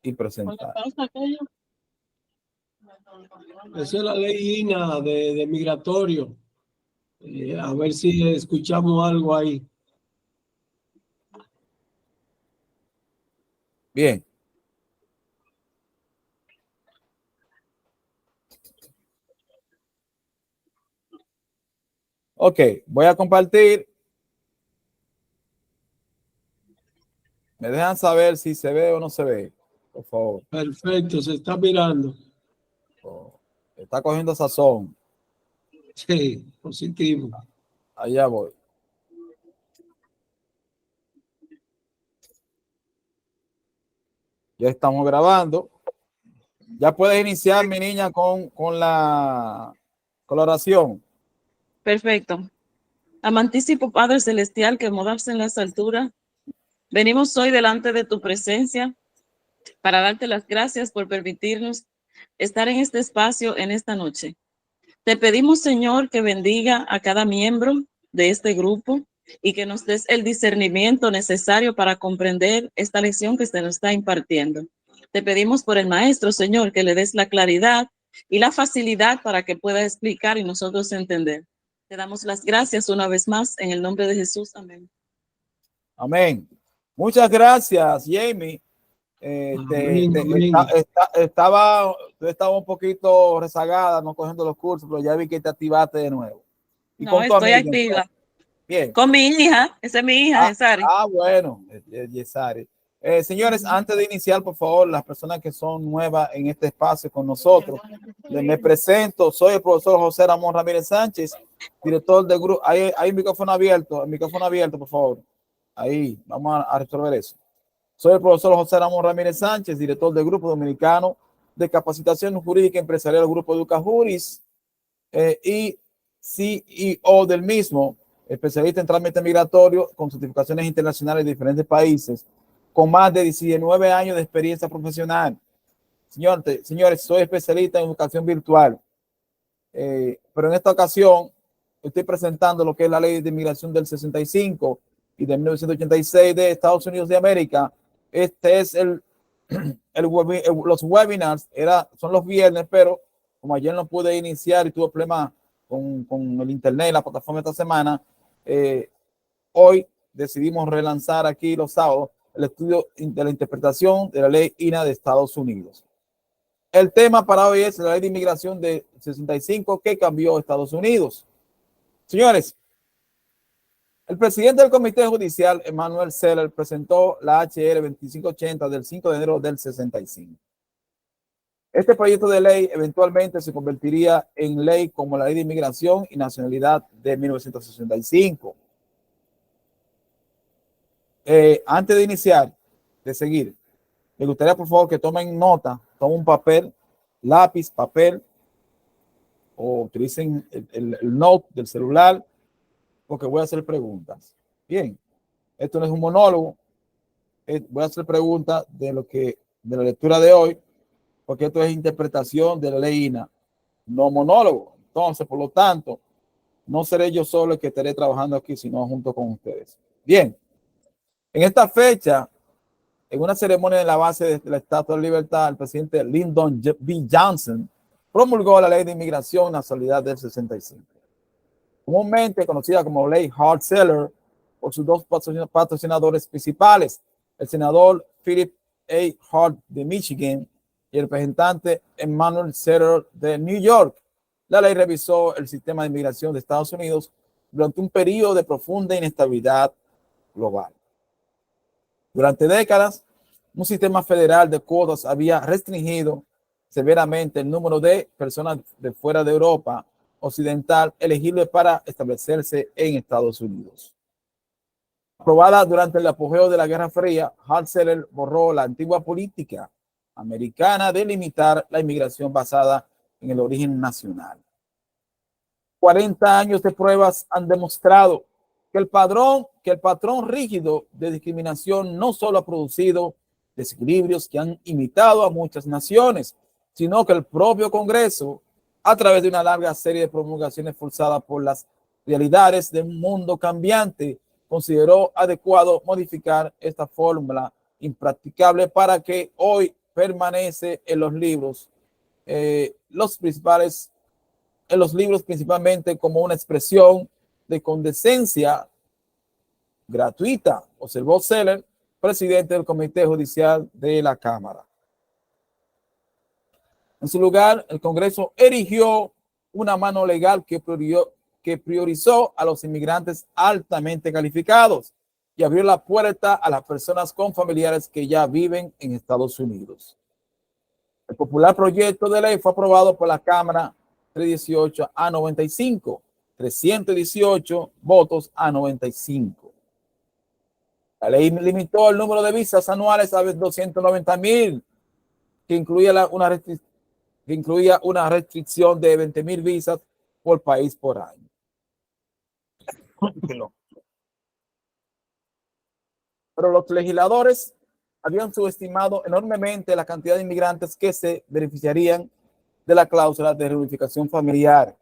y presentar. Esa es la ley INA de migratorio. A ver si escuchamos algo ahí. Bien. Ok, voy a compartir. Me dejan saber si se ve o no se ve, por favor. Perfecto, se está mirando. Está cogiendo sazón. Sí, positivo. Allá voy. Ya estamos grabando. Ya puedes iniciar, mi niña, con la oración. Perfecto. Amantísimo Padre Celestial que moras en las alturas, venimos hoy delante de tu presencia para darte las gracias por permitirnos estar en este espacio en esta noche. Te pedimos, Señor, que bendiga a cada miembro de este grupo y que nos des el discernimiento necesario para comprender esta lección que se nos está impartiendo. Te pedimos por el maestro, Señor, que le des la claridad y la facilidad para que pueda explicar y nosotros entender. Te damos las gracias una vez más en el nombre de Jesús. Amén. Amén. Muchas gracias, Jamie. Estaba un poquito rezagada, no cogiendo los cursos, pero ya vi que te activaste de nuevo. Y no, estoy activa. Bien. Con mi hija, esa es mi hija, Yesari. Bueno, Yesari. Señores, antes de iniciar, por favor, las personas que son nuevas en este espacio con nosotros, me presento, soy el profesor José Ramón Ramírez Sánchez, director del grupo. Hay un micrófono abierto, por favor. Ahí, vamos a resolver eso. Soy el profesor José Ramón Ramírez Sánchez, director del Grupo Dominicano de Capacitación Jurídica Empresarial del Grupo Educajuris y CEO del mismo, especialista en trámite migratorio con certificaciones internacionales de diferentes países, con más de 19 años de experiencia profesional. Señores, soy especialista en educación virtual, pero en esta ocasión estoy presentando lo que es la ley de inmigración del 65 y de 1986 de Estados Unidos de América. Este es los webinars, son los viernes, pero como ayer no pude iniciar y tuve problemas con el internet y la plataforma esta semana, hoy decidimos relanzar aquí los sábados el estudio de la interpretación de la ley INA de Estados Unidos. El tema para hoy es la ley de inmigración de 65 que cambió Estados Unidos. Señores, el presidente del Comité Judicial, Emanuel Zeller, presentó la HR 2580 del 5 de enero del 65. Este proyecto de ley eventualmente se convertiría en ley como la Ley de Inmigración y Nacionalidad de 1965. Antes de iniciar, de seguir, me gustaría por favor que tomen nota, tomen un papel, lápiz, papel, o utilicen el note del celular, porque voy a hacer preguntas. Bien, esto no es un monólogo, voy a hacer preguntas de la lectura de hoy, porque esto es interpretación de la ley INA, no monólogo. Entonces, por lo tanto, no seré yo solo el que estaré trabajando aquí, sino junto con ustedes. Bien, en esta fecha, en una ceremonia en la base de la Estatua de Libertad, el presidente Lyndon B. Johnson promulgó la Ley de Inmigración y Nacionalidad del 65, comúnmente conocida como Ley Hart-Celler por sus dos patrocinadores principales, el senador Philip A. Hart de Michigan y el representante Emanuel Zeller de New York. La ley revisó el sistema de inmigración de Estados Unidos durante un periodo de profunda inestabilidad global. Durante décadas, un sistema federal de cuotas había restringido severamente el número de personas de fuera de Europa Occidental elegibles para establecerse en Estados Unidos. Aprobada durante el apogeo de la Guerra Fría, Hart-Celler borró la antigua política americana de limitar la inmigración basada en el origen nacional. 40 años de pruebas han demostrado que el patrón rígido de discriminación no solo ha producido desequilibrios que han imitado a muchas naciones, sino que el propio Congreso, a través de una larga serie de promulgaciones forzadas por las realidades de un mundo cambiante, consideró adecuado modificar esta fórmula impracticable para que hoy permanece en los libros, en los libros principalmente como una expresión de condescencia gratuita, observó Zeller, presidente del Comité Judicial de la Cámara. En su lugar, el Congreso erigió una mano legal que priorizó a los inmigrantes altamente calificados y abrió la puerta a las personas con familiares que ya viven en Estados Unidos. El popular proyecto de ley fue aprobado por la Cámara 318 a 95, 318 votos a 95. La ley limitó el número de visas anuales a 290,000, que incluía una restricción de 20,000 visas por país por año. Pero los legisladores habían subestimado enormemente la cantidad de inmigrantes que se beneficiarían de la cláusula de reunificación familiar.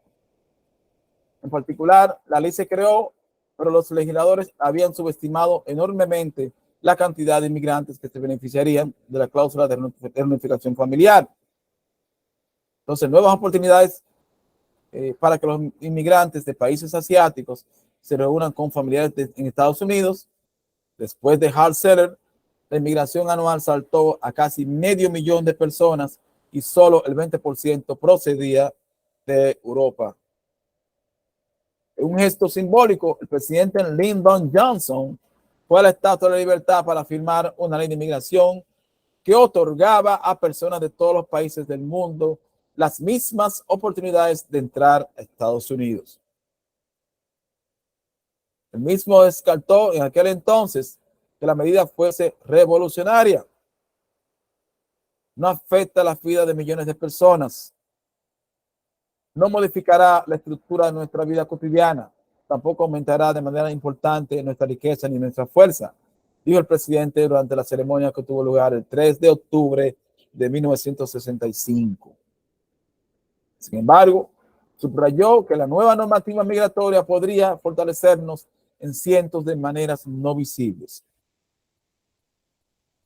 En particular, la ley se creó, pero los legisladores habían subestimado enormemente la cantidad de inmigrantes que se beneficiarían de la cláusula de reunificación familiar. Entonces, nuevas oportunidades para que los inmigrantes de países asiáticos se reúnan con familiares en Estados Unidos. Después de Hart-Celler, la inmigración anual saltó a casi 500,000 de personas y solo el 20% procedía de Europa. En un gesto simbólico, el presidente Lyndon Johnson fue a la Estatua de la Libertad para firmar una ley de inmigración que otorgaba a personas de todos los países del mundo las mismas oportunidades de entrar a Estados Unidos. El mismo descartó en aquel entonces que la medida fuese revolucionaria. No afecta la vida de millones de personas. No modificará la estructura de nuestra vida cotidiana. Tampoco aumentará de manera importante nuestra riqueza ni nuestra fuerza, dijo el presidente durante la ceremonia que tuvo lugar el 3 de octubre de 1965. Sin embargo, subrayó que la nueva normativa migratoria podría fortalecernos en cientos de maneras no visibles.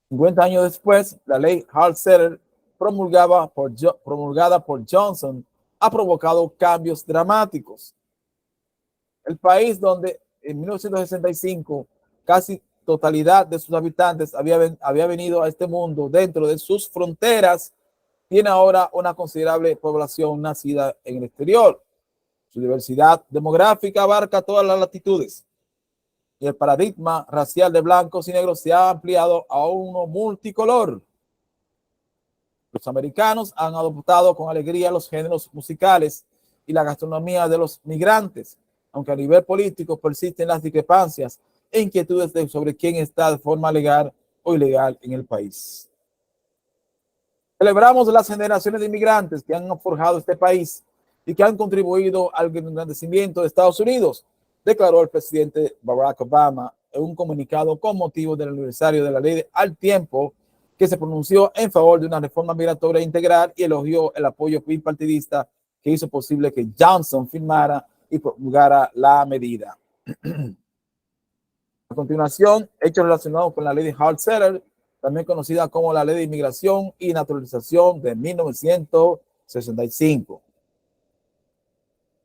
50 años después, la ley Hart-Celler, promulgada por Johnson, ha provocado cambios dramáticos. El país donde en 1965 casi totalidad de sus habitantes había venido a este mundo dentro de sus fronteras, tiene ahora una considerable población nacida en el exterior. Su diversidad demográfica abarca todas las latitudes y el paradigma racial de blancos y negros se ha ampliado a uno multicolor. Los americanos han adoptado con alegría los géneros musicales y la gastronomía de los migrantes, aunque a nivel político persisten las discrepancias e inquietudes sobre quién está de forma legal o ilegal en el país. Celebramos las generaciones de inmigrantes que han forjado este país y que han contribuido al engrandecimiento de Estados Unidos, declaró el presidente Barack Obama en un comunicado con motivo del aniversario de la ley al tiempo, que se pronunció en favor de una reforma migratoria integral y elogió el apoyo bipartidista que hizo posible que Johnson firmara y promulgara la medida. A continuación, hechos relacionados con la ley de Hart-Celler, también conocida como la Ley de Inmigración y Naturalización de 1965.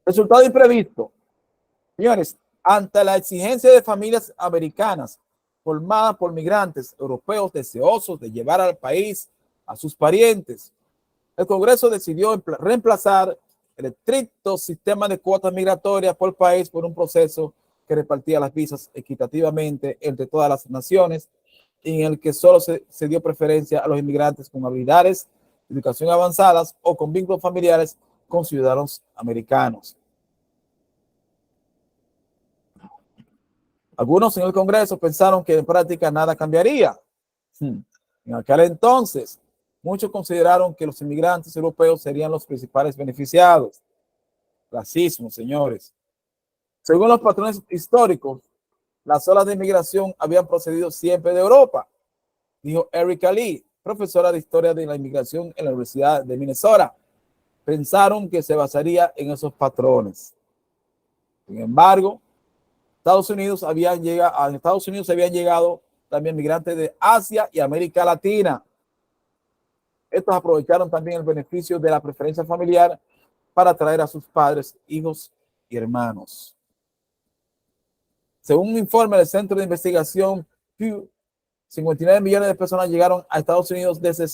Resultado imprevisto. Señores, ante la exigencia de familias americanas formadas por migrantes europeos deseosos de llevar al país a sus parientes, el Congreso decidió reemplazar el estricto sistema de cuotas migratorias por país por un proceso que repartía las visas equitativamente entre todas las naciones, en el que solo se dio preferencia a los inmigrantes con habilidades, educación avanzadas o con vínculos familiares con ciudadanos americanos. Algunos en el Congreso pensaron que en práctica nada cambiaría. En aquel entonces, muchos consideraron que los inmigrantes europeos serían los principales beneficiados. Racismo, señores. Según los patrones históricos, las olas de inmigración habían procedido siempre de Europa, dijo Erika Lee, profesora de historia de la inmigración en la Universidad de Minnesota. Pensaron que se basaría en esos patrones. Sin embargo, a Estados Unidos habían llegado también migrantes de Asia y América Latina. Estos aprovecharon también el beneficio de la preferencia familiar para atraer a sus padres, hijos y hermanos. Según un informe del Centro de Investigación Pew, 59 millones de personas llegaron a Estados Unidos desde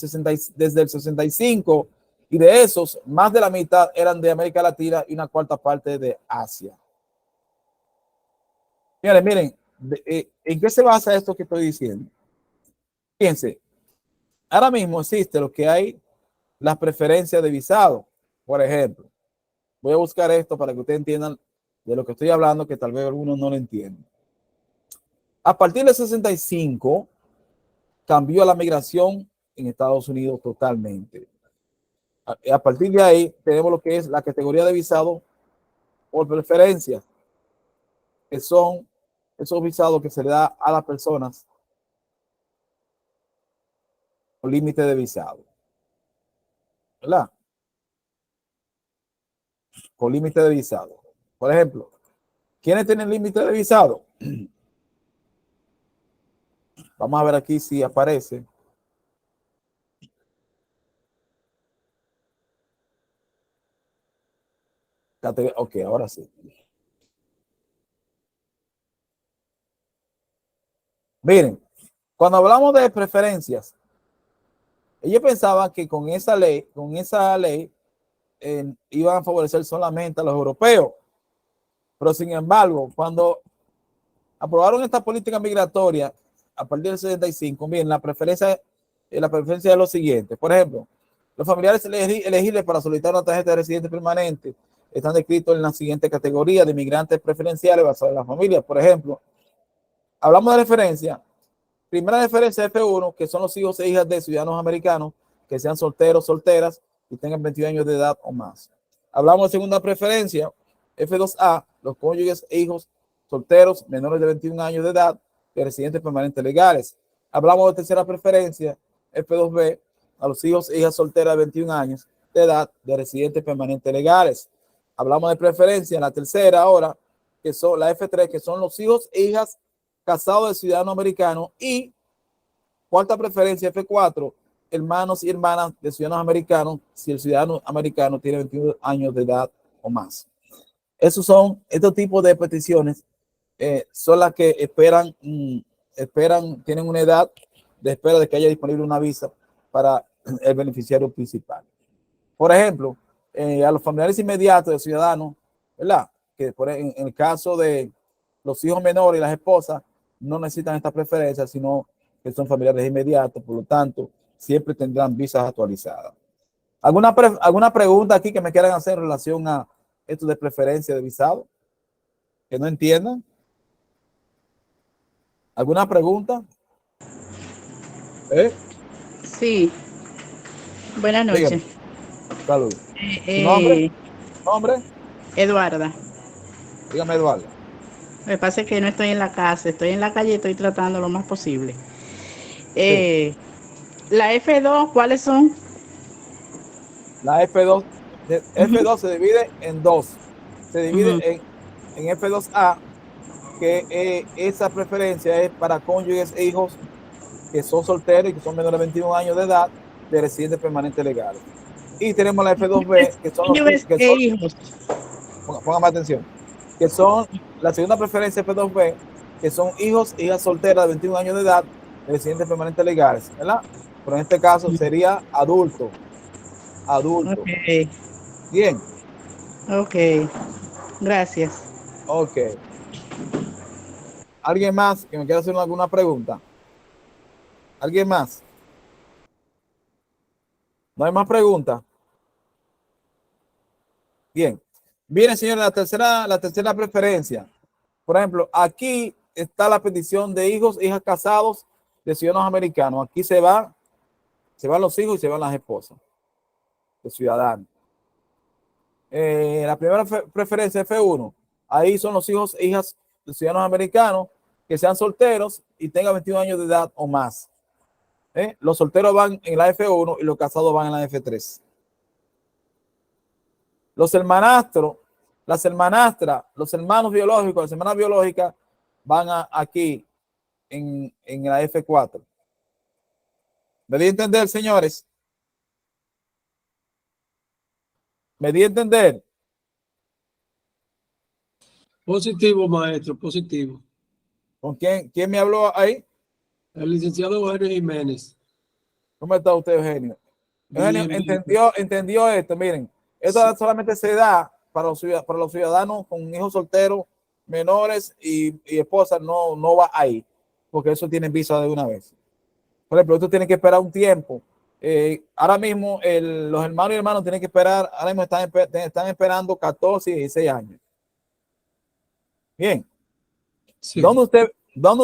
el 65 y de esos, más de la mitad eran de América Latina y una cuarta parte de Asia. Señores, miren, ¿en qué se basa esto que estoy diciendo? Fíjense, ahora mismo existe lo que hay, las preferencias de visado. Por ejemplo, voy a buscar esto para que ustedes entiendan de lo que estoy hablando, que tal vez algunos no lo entienden. A partir del 65, cambió la migración en Estados Unidos totalmente. A partir de ahí, tenemos lo que es la categoría de visado por preferencia, que son esos visados que se le da a las personas con límite de visado. ¿Verdad? Con límite de visado. Por ejemplo, ¿quiénes tienen límite de visado? Vamos a ver aquí si aparece. Ok, ahora sí. Miren, cuando hablamos de preferencias, ellos pensaban que con esa ley iban a favorecer solamente a los europeos. Pero sin embargo, cuando aprobaron esta política migratoria a partir del 75, miren, la preferencia es lo siguiente. Por ejemplo, los familiares elegibles para solicitar una tarjeta de residente permanente están descritos en la siguiente categoría de inmigrantes preferenciales basados en las familias. Por ejemplo, hablamos de referencia. Primera referencia F1, que son los hijos e hijas de ciudadanos americanos que sean solteros, solteras y tengan 21 años de edad o más. Hablamos de segunda preferencia, F2A, los cónyuges e hijos solteros menores de 21 años de edad de residentes permanentes legales. Hablamos de tercera preferencia, F2B, a los hijos e hijas solteras de 21 años de edad de residentes permanentes legales. Hablamos de preferencia en la tercera ahora, que son la F3, que son los hijos e hijas casados de ciudadanos americanos, y cuarta preferencia F4, hermanos y hermanas de ciudadanos americanos si el ciudadano americano tiene 21 años de edad o más. Estos tipos de peticiones son las que esperan, tienen una edad de espera de que haya disponible una visa para el beneficiario principal. Por ejemplo, a los familiares inmediatos de ciudadanos, ¿verdad? Que en el caso de los hijos menores y las esposas no necesitan esta preferencia, sino que son familiares inmediatos, por lo tanto, siempre tendrán visas actualizadas. ¿Alguna pregunta aquí que me quieran hacer en relación a esto de preferencia de visado? ¿Que no entiendan? ¿Alguna pregunta? Sí, buenas noches. Dígame. Salud. ¿Su nombre? Eduarda. Dígame, Eduardo. Me pasa que no estoy en la casa, estoy en la calle y estoy tratando lo más posible. Sí. La F2, ¿cuáles son? La F2, F2 se divide en dos. Se divide en F2A, que esa preferencia es para cónyuges e hijos que son solteros y que son menores de 21 años de edad de residentes permanentes legales. Y tenemos la F2B, que son los que son, hijos. Póngame atención, que son la segunda preferencia F2B, que son hijos e hijas solteras de 21 años de edad de residentes permanentes legales, ¿verdad? Pero en este caso sería adulto. Okay. Bien. Ok, gracias. Ok. ¿Alguien más que me quiera hacer alguna pregunta? ¿Alguien más? ¿No hay más preguntas? Bien. Bien, señores, la tercera preferencia. Por ejemplo, aquí está la petición de hijos e hijas casados de ciudadanos americanos. Aquí se van los hijos y se van las esposas de ciudadanos. La primera preferencia F1, ahí son los hijos e hijas de ciudadanos americanos que sean solteros y tengan 21 años de edad o más. Los solteros van en la F1 y los casados van en la F3. Los hermanastros, las hermanastras, los hermanos biológicos, las hermanas biológicas van aquí en la F4. ¿Me di a entender, señores? ¿Me di a entender? Positivo, maestro, positivo. ¿Con quién me habló ahí? El licenciado Eugenio Jiménez. ¿Cómo está usted, Eugenio? Eugenio, Bien, bien. entendió esto. Miren, esto Sí. solamente se da para los ciudadanos con hijos solteros, menores y esposas. No va ahí, porque eso tienen visa de una vez. Por ejemplo, esto tiene que esperar un tiempo. Ahora mismo los hermanos y hermanos tienen que esperar, ahora mismo están esperando 14 y 16 años. Bien. Sí. ¿Dónde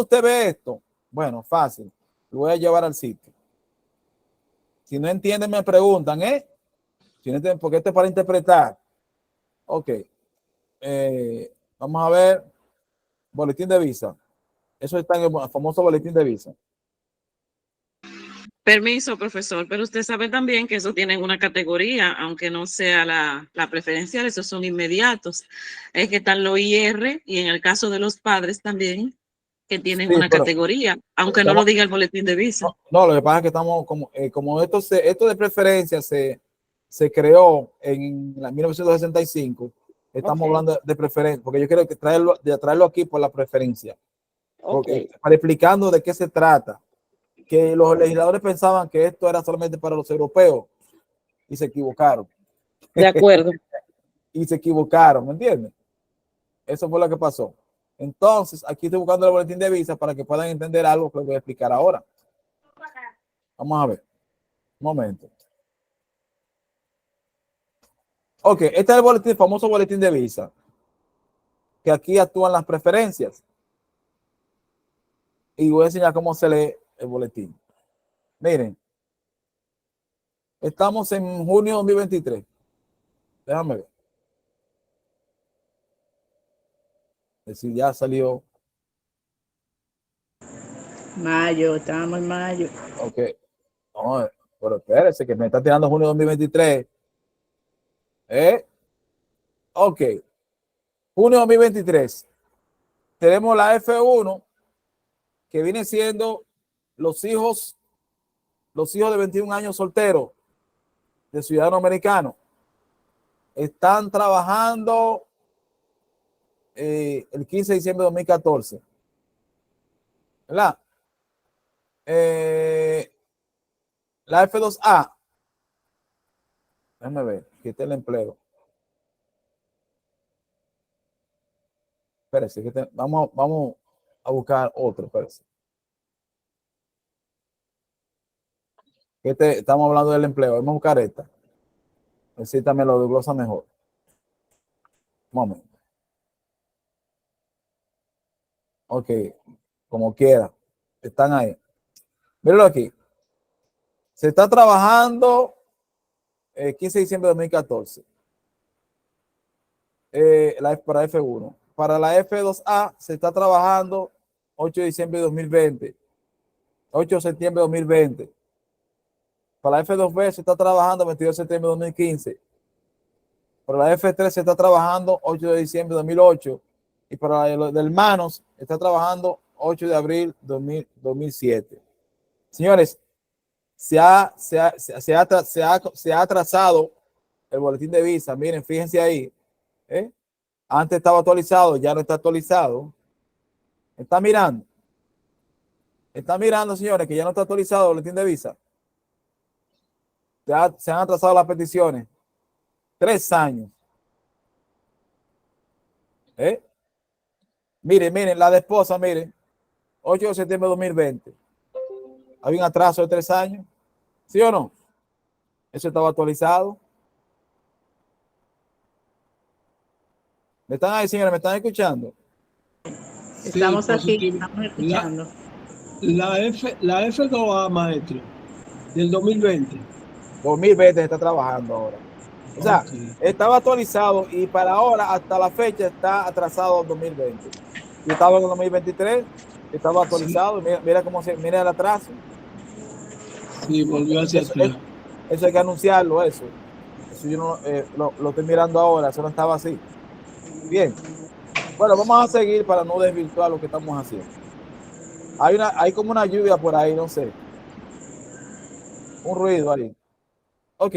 usted ve esto? Bueno, fácil. Lo voy a llevar al sitio. Si no entienden, me preguntan, ¿eh? Si no entienden, porque esto es para interpretar. Ok. Vamos a ver. Boletín de visa. Eso está en el famoso boletín de visa. Permiso, profesor, pero usted sabe también que eso tienen una categoría, aunque no sea la preferencial, esos son inmediatos. Es que están los IR y en el caso de los padres también, que tienen Sí, una pero categoría, aunque no lo estamos, diga el boletín de visa. no, lo que pasa es que estamos como esto de preferencia se creó en 1965. Estamos Ok. hablando de preferencia, porque yo quiero traerlo aquí por la preferencia, Ok. porque para explicando de qué se trata, que los legisladores pensaban que esto era solamente para los europeos y se equivocaron. De acuerdo. Y se equivocaron, ¿me entiendes? Eso fue lo que pasó. Entonces, aquí estoy buscando el boletín de visa para que puedan entender algo que les voy a explicar ahora. Vamos a ver. Un momento. Ok, este es el boletín, el famoso boletín de visa. Que aquí actúan las preferencias. Y voy a enseñar cómo se lee el boletín. Miren. Estamos en junio de 2023. Déjame ver. Es decir, ya salió. Mayo, estamos en mayo. Ok. No, pero espérese que me está tirando junio de 2023. Ok. Junio de 2023. Tenemos la F1, que viene siendo los hijos de 21 años solteros de ciudadano americano. Están trabajando el 15 de diciembre de 2014. ¿Verdad? La F2A. Déjame ver, aquí está el empleo. Espérese, vamos a buscar otro, espérese. Estamos hablando del empleo, vamos a buscar esta. Así también lo desglosa mejor. Un momento. Ok, como quiera. Están ahí. Mírenlo aquí. Se está trabajando 15 de diciembre de 2014. Para F1. Para la F2A se está trabajando 8 de diciembre de 2020. 8 de septiembre de 2020. Para la F2B se está trabajando 22 de septiembre de 2015. Para la F3 se está trabajando 8 de diciembre de 2008. Y para la de hermanos está trabajando 8 de abril de 2007. Señores, se ha atrasado el boletín de visa. Miren, fíjense ahí. Antes estaba actualizado, ya no está actualizado. Está mirando. Está mirando, señores, que ya no está actualizado el boletín de visa. Se han atrasado las peticiones. 3 años. Miren, la de esposa, miren. 8 de septiembre de 2020. Había un atraso de 3 años. ¿Sí o no? Eso estaba actualizado. ¿Me están ahí, señores? ¿Me están escuchando? Estamos Sí, aquí, positivo. estamos escuchando. La F2A, maestro, del 2020. 2020 está trabajando ahora. O sea, Okay. estaba actualizado y para ahora, hasta la fecha, está atrasado 2020. Y estaba en el 2023, estaba actualizado. Sí, Mira mira el atraso. sí, volvió hacia Eso, atrás. eso hay que anunciarlo, eso. Eso yo no, lo estoy mirando ahora, eso no estaba así. Bien. Bueno, vamos a seguir para no desvirtuar lo que estamos haciendo. Hay como una lluvia por ahí, no sé. Un ruido ahí. Ok.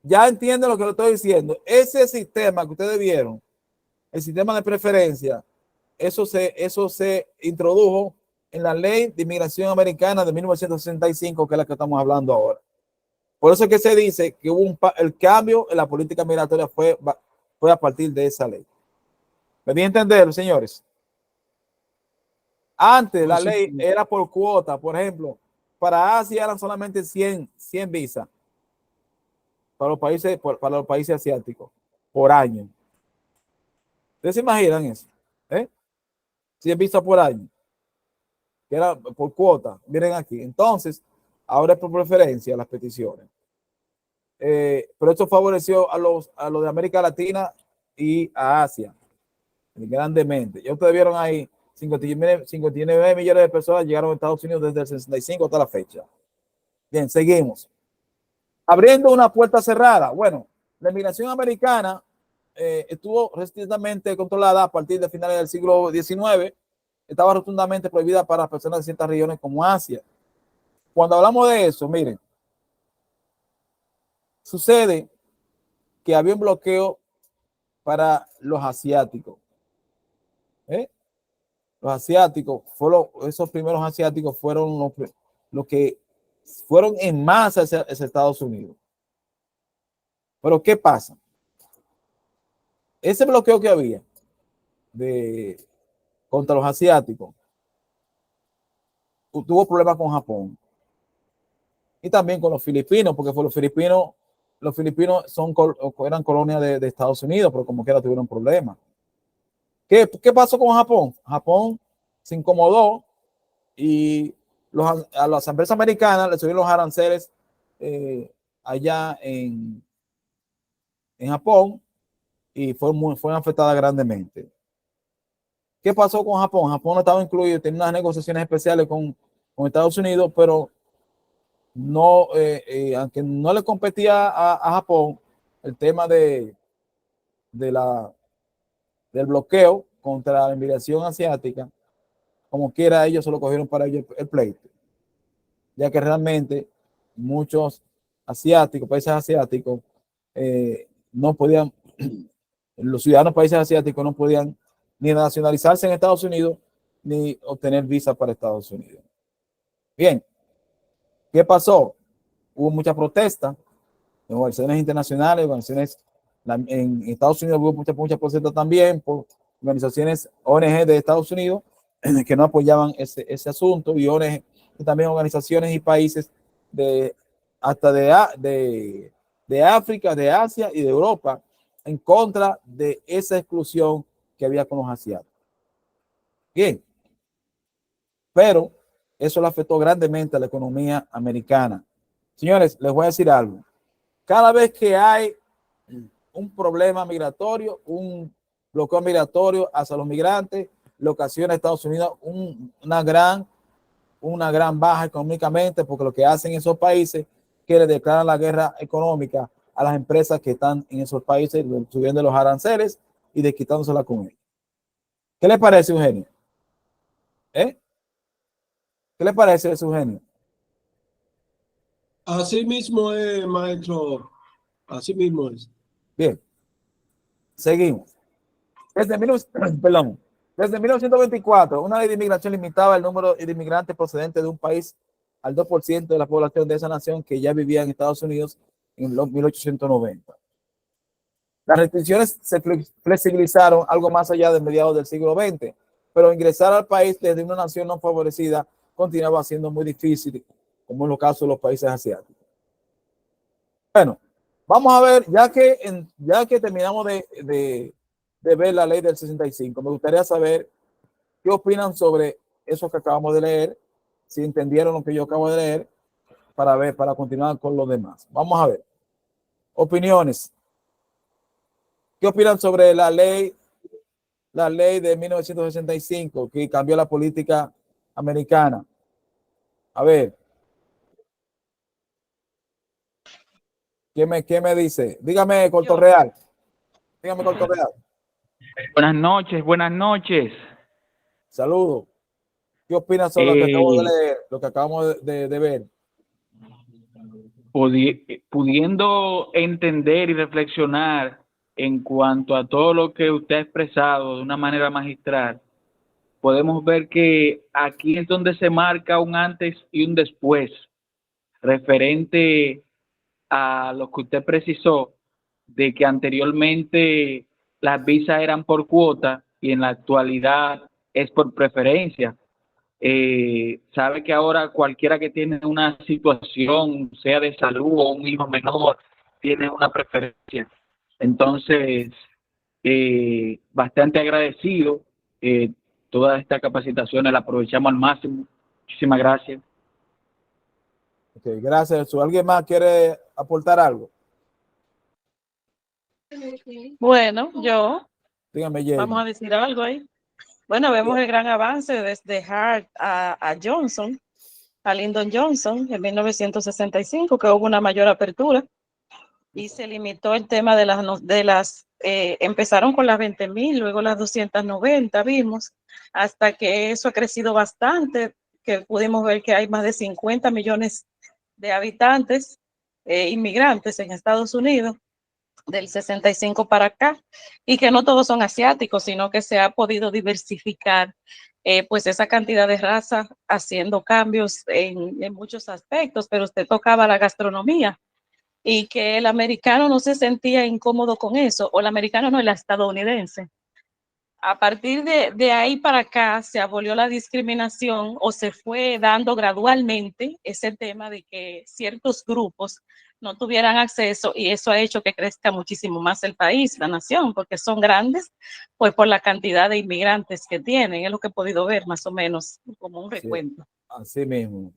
Ya entienden lo que le estoy diciendo. Ese sistema que ustedes vieron, el sistema de preferencia, eso se introdujo en la ley de inmigración americana de 1965, que es la que estamos hablando ahora. Por eso es que se dice que hubo el cambio en la política migratoria fue a partir de esa ley. ¿Me di a entender, señores? Antes la ley era por cuota. Por ejemplo, para Asia eran solamente 100 visas para los países asiáticos por año. ¿Ustedes se imaginan eso? 100 visas por año, que era por cuota. Miren aquí. Entonces, ahora es por preferencia las peticiones. Pero esto favoreció a los de América Latina y a Asia grandemente. Ya ustedes vieron ahí 59 millones de personas llegaron a Estados Unidos desde el 65 hasta la fecha. Bien, seguimos. Abriendo una puerta cerrada. Bueno, la inmigración americana estuvo recientemente controlada a partir de finales del siglo XIX. Estaba rotundamente prohibida para personas de ciertas regiones como Asia. Cuando hablamos de eso, miren, sucede que había un bloqueo para los asiáticos. Los asiáticos, esos primeros asiáticos fueron los que fueron en masa hacia Estados Unidos. Pero ¿qué pasa? Ese bloqueo que había contra los asiáticos tuvo problemas con Japón y también con los filipinos, porque los filipinos eran colonias de Estados Unidos, pero como quiera tuvieron problemas. ¿Qué pasó con Japón? Japón se incomodó y a las empresas americanas le subieron los aranceles allá en Japón y fue afectada grandemente. ¿Qué pasó con Japón? Japón no estaba incluido, tenía unas negociaciones especiales con Estados Unidos, pero no, aunque no le competía a Japón el tema del bloqueo contra la inmigración asiática, como quiera ellos se lo cogieron para ellos el pleito, ya que realmente muchos países asiáticos no podían, los ciudadanos de países asiáticos no podían ni nacionalizarse en Estados Unidos ni obtener visa para Estados Unidos. Bien, ¿qué pasó? Hubo mucha protesta en organizaciones internacionales, en Estados Unidos hubo mucha protesta también por organizaciones ONG de Estados Unidos que no apoyaban ese asunto, y ONG, y también organizaciones y países hasta de África, de Asia y de Europa en contra de esa exclusión que había con los asiáticos. Bien, pero eso le afectó grandemente a la economía americana. Señores, les voy a decir algo. Cada vez que hay un problema migratorio, un bloqueo migratorio hacia los migrantes, le ocasiona a Estados Unidos una gran baja económicamente, porque lo que hacen esos países es que le declaran la guerra económica a las empresas que están en esos países, subiendo los aranceles y desquitándosela con ellos. ¿Qué le parece, Eugenio? ¿Qué le parece eso, Eugenio? Así mismo es, maestro. Así mismo es. Bien. Seguimos. Desde 1924, una ley de inmigración limitaba el número de inmigrantes procedentes de un país al 2% de la población de esa nación que ya vivía en Estados Unidos en los 1890. Las restricciones se flexibilizaron algo más allá de mediados del siglo XX, pero ingresar al país desde una nación no favorecida continuaba siendo muy difícil, como en los casos de los países asiáticos. Bueno, vamos a ver, ya que terminamos de ver la ley del 65, me gustaría saber qué opinan sobre eso que acabamos de leer, si entendieron lo que yo acabo de leer, para continuar con los demás. Vamos a ver. Opiniones. ¿Qué opinan sobre la ley de 1965 que cambió la política americana? A ver. ¿Qué me dice? Dígame, Corto Real. Dígame, Corto Real. Buenas noches, buenas noches. Saludos. ¿Qué opinas sobre lo que acabo de leer, lo que acabamos de ver? pudiendo entender y reflexionar en cuanto a todo lo que usted ha expresado de una manera magistral, podemos ver que aquí es donde se marca un antes y un después referente a lo que usted precisó, de que anteriormente las visas eran por cuota y en la actualidad es por preferencia. Sabe que ahora cualquiera que tiene una situación, sea de salud o un hijo menor, tiene una preferencia. Entonces, bastante agradecido. Todas estas capacitaciones las aprovechamos al máximo. Muchísimas gracias. Okay, gracias. ¿Alguien más quiere aportar algo? Bueno, yo, Dígame, Jamie. vamos a decir algo ahí. Bueno, vemos el gran avance desde Hart a Johnson, a Lyndon Johnson en 1965, que hubo una mayor apertura y se limitó el tema empezaron con las 20,000, luego las 290 vimos, hasta que eso ha crecido bastante, que pudimos ver que hay más de 50 millones de habitantes inmigrantes en Estados Unidos del 65 para acá, y que no todos son asiáticos, sino que se ha podido diversificar pues esa cantidad de razas haciendo cambios en muchos aspectos, pero usted tocaba la gastronomía y que el americano no se sentía incómodo con eso, o el americano no, el estadounidense. A partir de ahí para acá se abolió la discriminación o se fue dando gradualmente ese tema de que ciertos grupos no tuvieran acceso, y eso ha hecho que crezca muchísimo más el país, la nación, porque son grandes, pues por la cantidad de inmigrantes que tienen, es lo que he podido ver más o menos como un recuento. Sí, así mismo.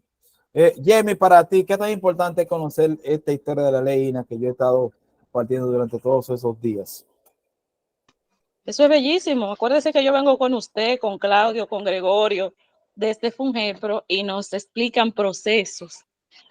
Jamie, para ti, ¿qué tan importante es conocer esta historia de la ley INA que yo he estado partiendo durante todos esos días? Eso es bellísimo. Acuérdese que yo vengo con usted, con Claudio, con Gregorio, desde Funjepro, y nos explican procesos.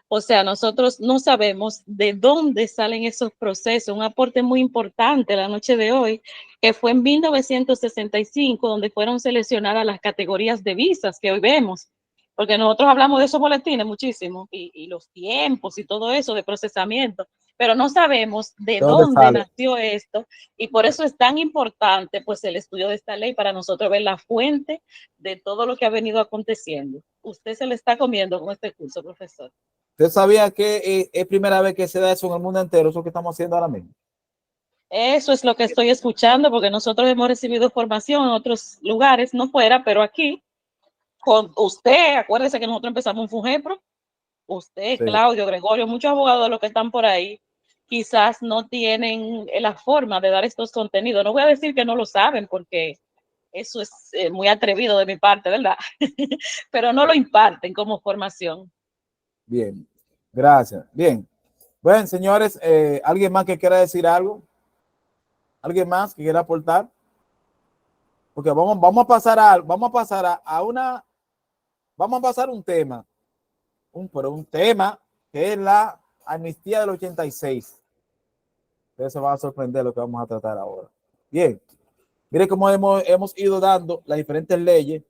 O sea, nosotros no sabemos de dónde salen esos procesos. Un aporte muy importante la noche de hoy, que fue en 1965, donde fueron seleccionadas las categorías de visas que hoy vemos. Porque nosotros hablamos de esos boletines muchísimo y los tiempos y todo eso de procesamiento, pero no sabemos de ¿De dónde dónde sale? nació esto, y por eso es tan importante pues el estudio de esta ley para nosotros ver la fuente de todo lo que ha venido aconteciendo. Usted se le está comiendo con este curso, profesor. ¿Usted sabía que es primera vez que se da eso en el mundo entero, eso que estamos haciendo ahora mismo? Eso es lo que estoy escuchando, porque nosotros hemos recibido formación en otros lugares, no fuera, pero aquí, con usted, acuérdese que nosotros empezamos en Funjepro, usted, Sí. Claudio, Gregorio, muchos abogados de los que están por ahí, quizás no tienen la forma de dar estos contenidos. No voy a decir que no lo saben, porque eso es muy atrevido de mi parte, ¿verdad? Pero no lo imparten como formación. Bien, gracias. Bien. Bueno, señores, ¿alguien más que quiera decir algo? ¿Alguien más que quiera aportar? Porque vamos a pasar un tema, un tema que es la amnistía del 86. Ustedes se van a sorprender lo que vamos a tratar ahora. Bien, mire cómo hemos ido dando las diferentes leyes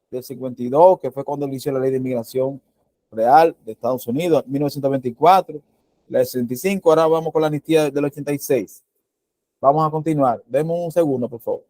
del 52, que fue cuando inició la ley de inmigración real de Estados Unidos, 1924, la del 65, ahora vamos con la amnistía del 86. Vamos a continuar. Demos un segundo, por favor.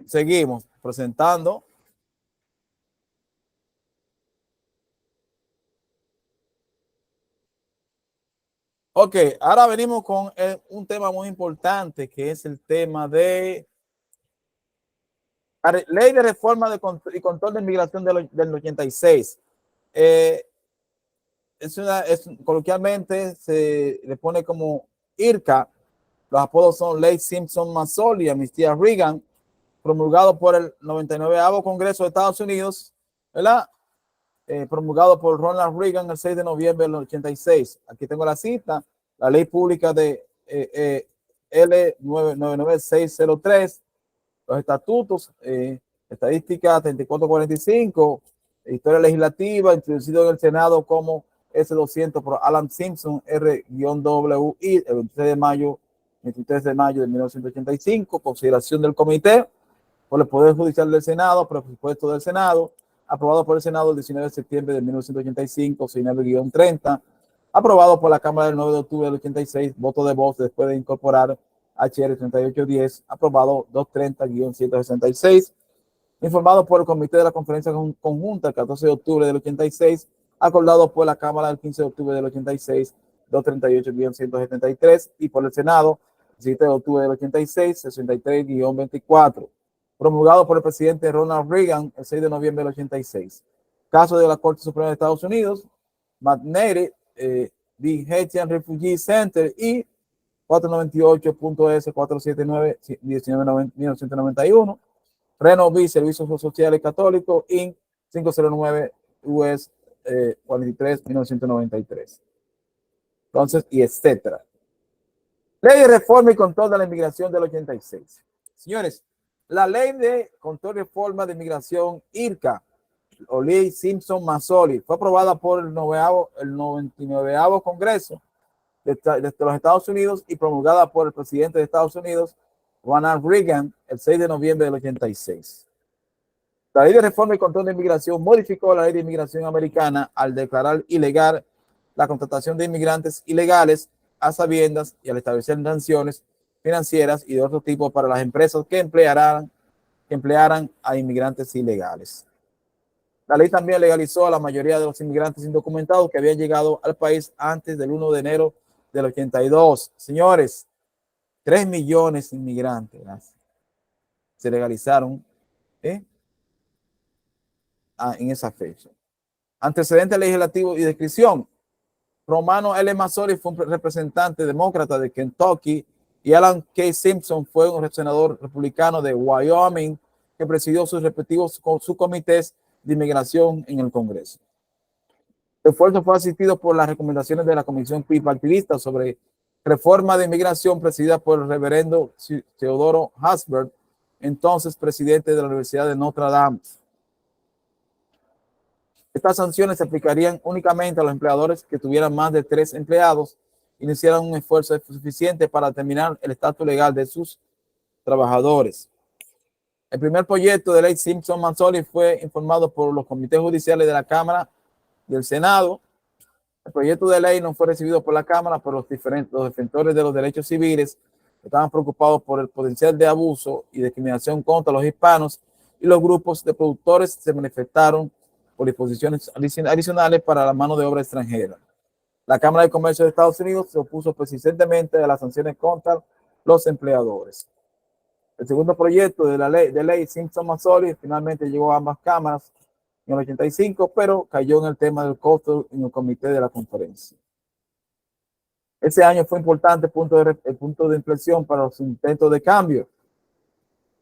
Seguimos presentando Ok, ahora venimos con un tema muy importante, que es el tema de la ley de reforma y control de inmigración del 86. Coloquialmente se le pone como IRCA. Los apodos son Ley Simpson-Mazzoli y Amnistía Reagan, promulgado por el 99º Congreso de Estados Unidos, ¿verdad? Promulgado por Ronald Reagan el 6 de noviembre del 86. Aquí tengo la cita, la ley pública de L999603, los estatutos, estadística 3445, historia legislativa, introducido en el Senado como S200 por Alan Simpson, R-WI, el 23 de mayo de 1985, consideración del comité por el Poder Judicial del Senado, presupuesto del Senado, aprobado por el Senado el 19 de septiembre de 1985, Senado-30, aprobado por la Cámara del 9 de octubre del 86, voto de voz después de incorporar HR 3810, aprobado 230-166, informado por el Comité de la Conferencia Conjunta el 14 de octubre del 86, acordado por la Cámara el 15 de octubre del 86, 238-173, y por el Senado el 7 de octubre del 86, 63-24, promulgado por el presidente Ronald Reagan el 6 de noviembre del 86. Caso de la Corte Suprema de Estados Unidos, McNary v. Haitian Refugee Center y 498.S 479-1991, Reno v. Servicios Sociales Católicos, Inc. 509 US 43-1993. Entonces, y etcétera. Ley de reforma y control de la inmigración del 86. Señores, la ley de control y reforma de inmigración IRCA, o Ley Simpson-Mazzoli, fue aprobada por el 99º Congreso de los Estados Unidos y promulgada por el presidente de Estados Unidos, Ronald Reagan, el 6 de noviembre del 86. La ley de reforma y control de inmigración modificó la ley de inmigración americana al declarar ilegal la contratación de inmigrantes ilegales a sabiendas y al establecer sanciones financieras y de otro tipo para las empresas que emplearan a inmigrantes ilegales. La ley también legalizó a la mayoría de los inmigrantes indocumentados que habían llegado al país antes del 1 de enero del 82. Señores, 3 millones de inmigrantes se legalizaron en esa fecha. Antecedente legislativo y descripción. Romano L. Mazzoli fue un representante demócrata de Kentucky y Alan K. Simpson fue un senador republicano de Wyoming que presidió sus respectivos subcomités de inmigración en el Congreso. El esfuerzo fue asistido por las recomendaciones de la Comisión Bipartidista sobre reforma de inmigración presidida por el reverendo Teodoro Hasbert, entonces presidente de la Universidad de Notre Dame. Estas sanciones se aplicarían únicamente a los empleadores que tuvieran más de 3 empleados y no hicieran un esfuerzo suficiente para determinar el estatus legal de sus trabajadores. El primer proyecto de ley Simpson-Mazzoli fue informado por los comités judiciales de la Cámara y del Senado. El proyecto de ley no fue recibido por la Cámara, pero los defensores de los derechos civiles estaban preocupados por el potencial de abuso y discriminación contra los hispanos, y los grupos de productores se manifestaron por disposiciones adicionales para la mano de obra extranjera. La Cámara de Comercio de Estados Unidos se opuso persistentemente a las sanciones contra los empleadores. El segundo proyecto de la ley Simpson-Mazzoli finalmente llegó a ambas cámaras en el 85, pero cayó en el tema del costo en el comité de la conferencia. Ese año fue importante el punto de inflexión para los intentos de cambio.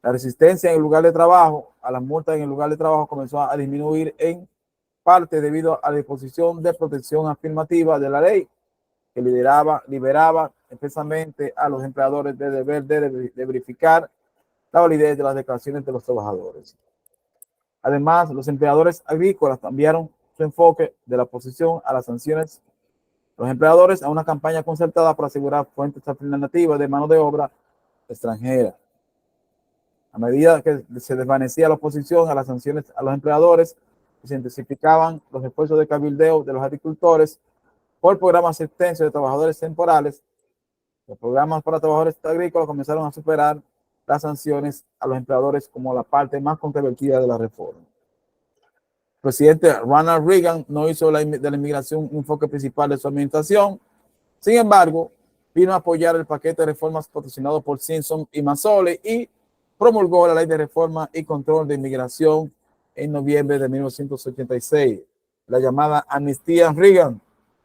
La resistencia en el lugar de trabajo a las multas en el lugar de trabajo comenzó a disminuir en parte debido a la disposición de protección afirmativa de la ley que liberaba expresamente a los empleadores de deber de verificar la validez de las declaraciones de los trabajadores. Además, los empleadores agrícolas cambiaron su enfoque de la oposición a las sanciones los empleadores a una campaña concertada para asegurar fuentes alternativas de mano de obra extranjera. A medida que se desvanecía la oposición a las sanciones a los empleadores, se intensificaban los esfuerzos de cabildeo de los agricultores por programas extensos de trabajadores temporales. Los programas para trabajadores agrícolas comenzaron a superar las sanciones a los empleadores como la parte más controvertida de la reforma. El presidente Ronald Reagan no hizo de la inmigración un enfoque principal de su administración. Sin embargo, vino a apoyar el paquete de reformas patrocinado por Simpson y Mazzoli y promulgó la Ley de Reforma y Control de Inmigración en noviembre de 1986, la llamada Amnistía Reagan,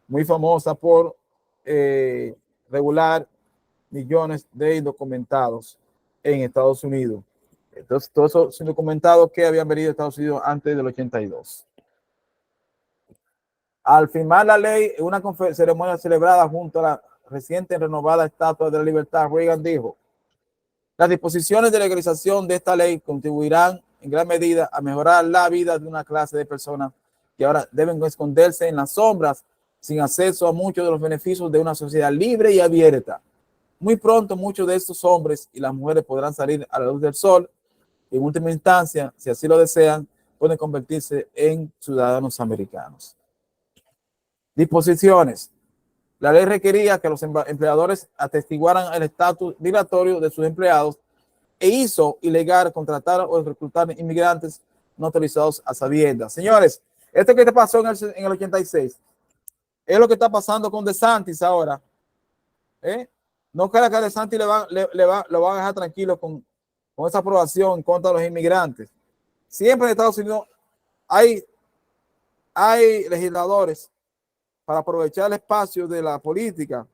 muy famosa por regular millones de indocumentados en Estados Unidos. Entonces, todos esos indocumentados que habían venido a Estados Unidos antes del 82. Al firmar la ley, en una ceremonia celebrada junto a la reciente renovada Estatua de la Libertad, Reagan dijo: las disposiciones de legalización de esta ley contribuirán en gran medida a mejorar la vida de una clase de personas que ahora deben esconderse en las sombras sin acceso a muchos de los beneficios de una sociedad libre y abierta. Muy pronto muchos de estos hombres y las mujeres podrán salir a la luz del sol y en última instancia, si así lo desean, pueden convertirse en ciudadanos americanos. Disposiciones. La ley requería que los empleadores atestiguaran el estatus migratorio de sus empleados e hizo ilegal contratar o reclutar inmigrantes no autorizados a sabiendas. Señores, esto que te pasó en el 86 es lo que está pasando con DeSantis ahora. No crea que a DeSantis lo van a dejar tranquilo con esa aprobación en contra de los inmigrantes. Siempre en Estados Unidos hay legisladores para aprovechar el espacio de la política,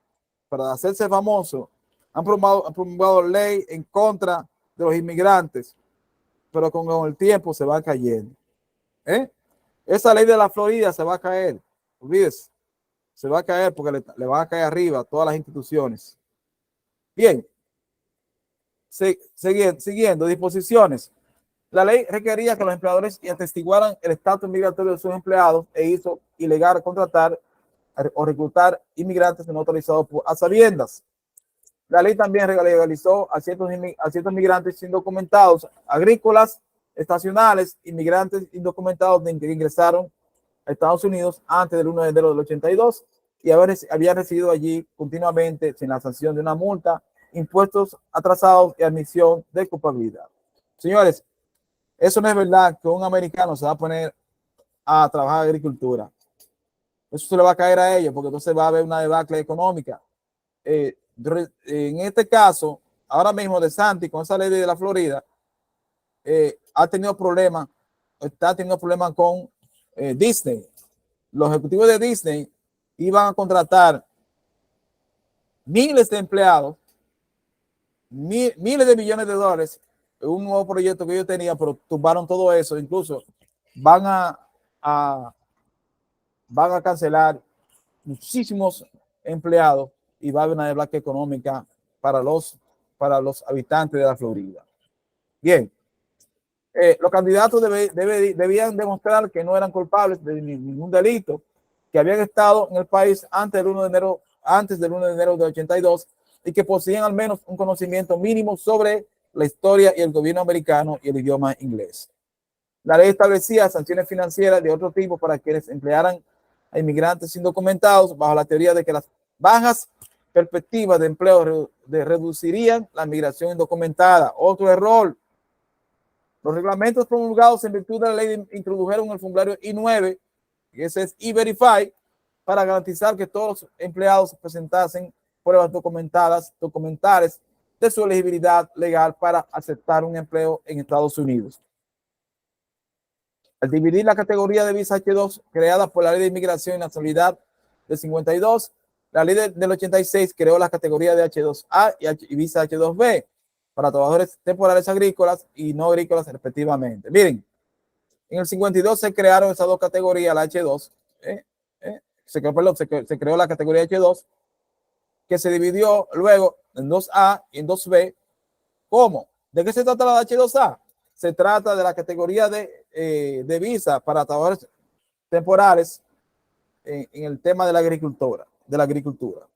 para hacerse famoso, han promulgado ley en contra de los inmigrantes, pero con el tiempo se va cayendo. Esa ley de la Florida se va a caer, olvídese, se va a caer porque le van a caer arriba a todas las instituciones. Bien, siguiendo disposiciones. La ley requería que los empleadores atestiguaran el estatus migratorio de sus empleados e hizo ilegal contratar o reclutar inmigrantes no autorizados a sabiendas. La ley también legalizó a ciertos inmigrantes indocumentados, agrícolas, estacionales, inmigrantes indocumentados que ingresaron a Estados Unidos antes del 1 de enero del 82 y habían residido allí continuamente sin la sanción de una multa, impuestos atrasados y admisión de culpabilidad. Señores, eso no es verdad que un americano se va a poner a trabajar en agricultura. Eso se le va a caer a ellos porque entonces va a haber una debacle económica. En este caso, ahora mismo DeSantis con esa ley de la Florida ha tenido problemas, está teniendo problemas con Disney. Los ejecutivos de Disney iban a contratar miles de empleados, miles de millones de dólares en un nuevo proyecto que ellos tenían, pero tumbaron todo eso. Incluso van a cancelar muchísimos empleados y va a haber una debacle económica para los habitantes de la Florida. Bien, los candidatos debían demostrar que no eran culpables de ningún delito, que habían estado en el país antes del 1 de enero de 82 y que poseían al menos un conocimiento mínimo sobre la historia y el gobierno americano y el idioma inglés. La ley establecía sanciones financieras de otro tipo para quienes emplearan a inmigrantes indocumentados bajo la teoría de que las bajas perspectivas de empleo reducirían la migración indocumentada. Otro error. Los reglamentos promulgados en virtud de la ley introdujeron el formulario I-9, que ese es E-Verify, para garantizar que todos los empleados presentasen pruebas documentales de su elegibilidad legal para aceptar un empleo en Estados Unidos. Al dividir la categoría de visa H2 creada por la Ley de Inmigración y Nacionalidad del 52, la ley del 86 creó la categoría de H2A y visa H2B para trabajadores temporales agrícolas y no agrícolas respectivamente. Miren, en el 52 se crearon esas dos categorías, la H2, se creó la categoría H2, que se dividió luego en 2A y en 2B. ¿Cómo? ¿De qué se trata la H2A? Se trata de la categoría de visa para trabajadores temporales en el tema de la agricultura.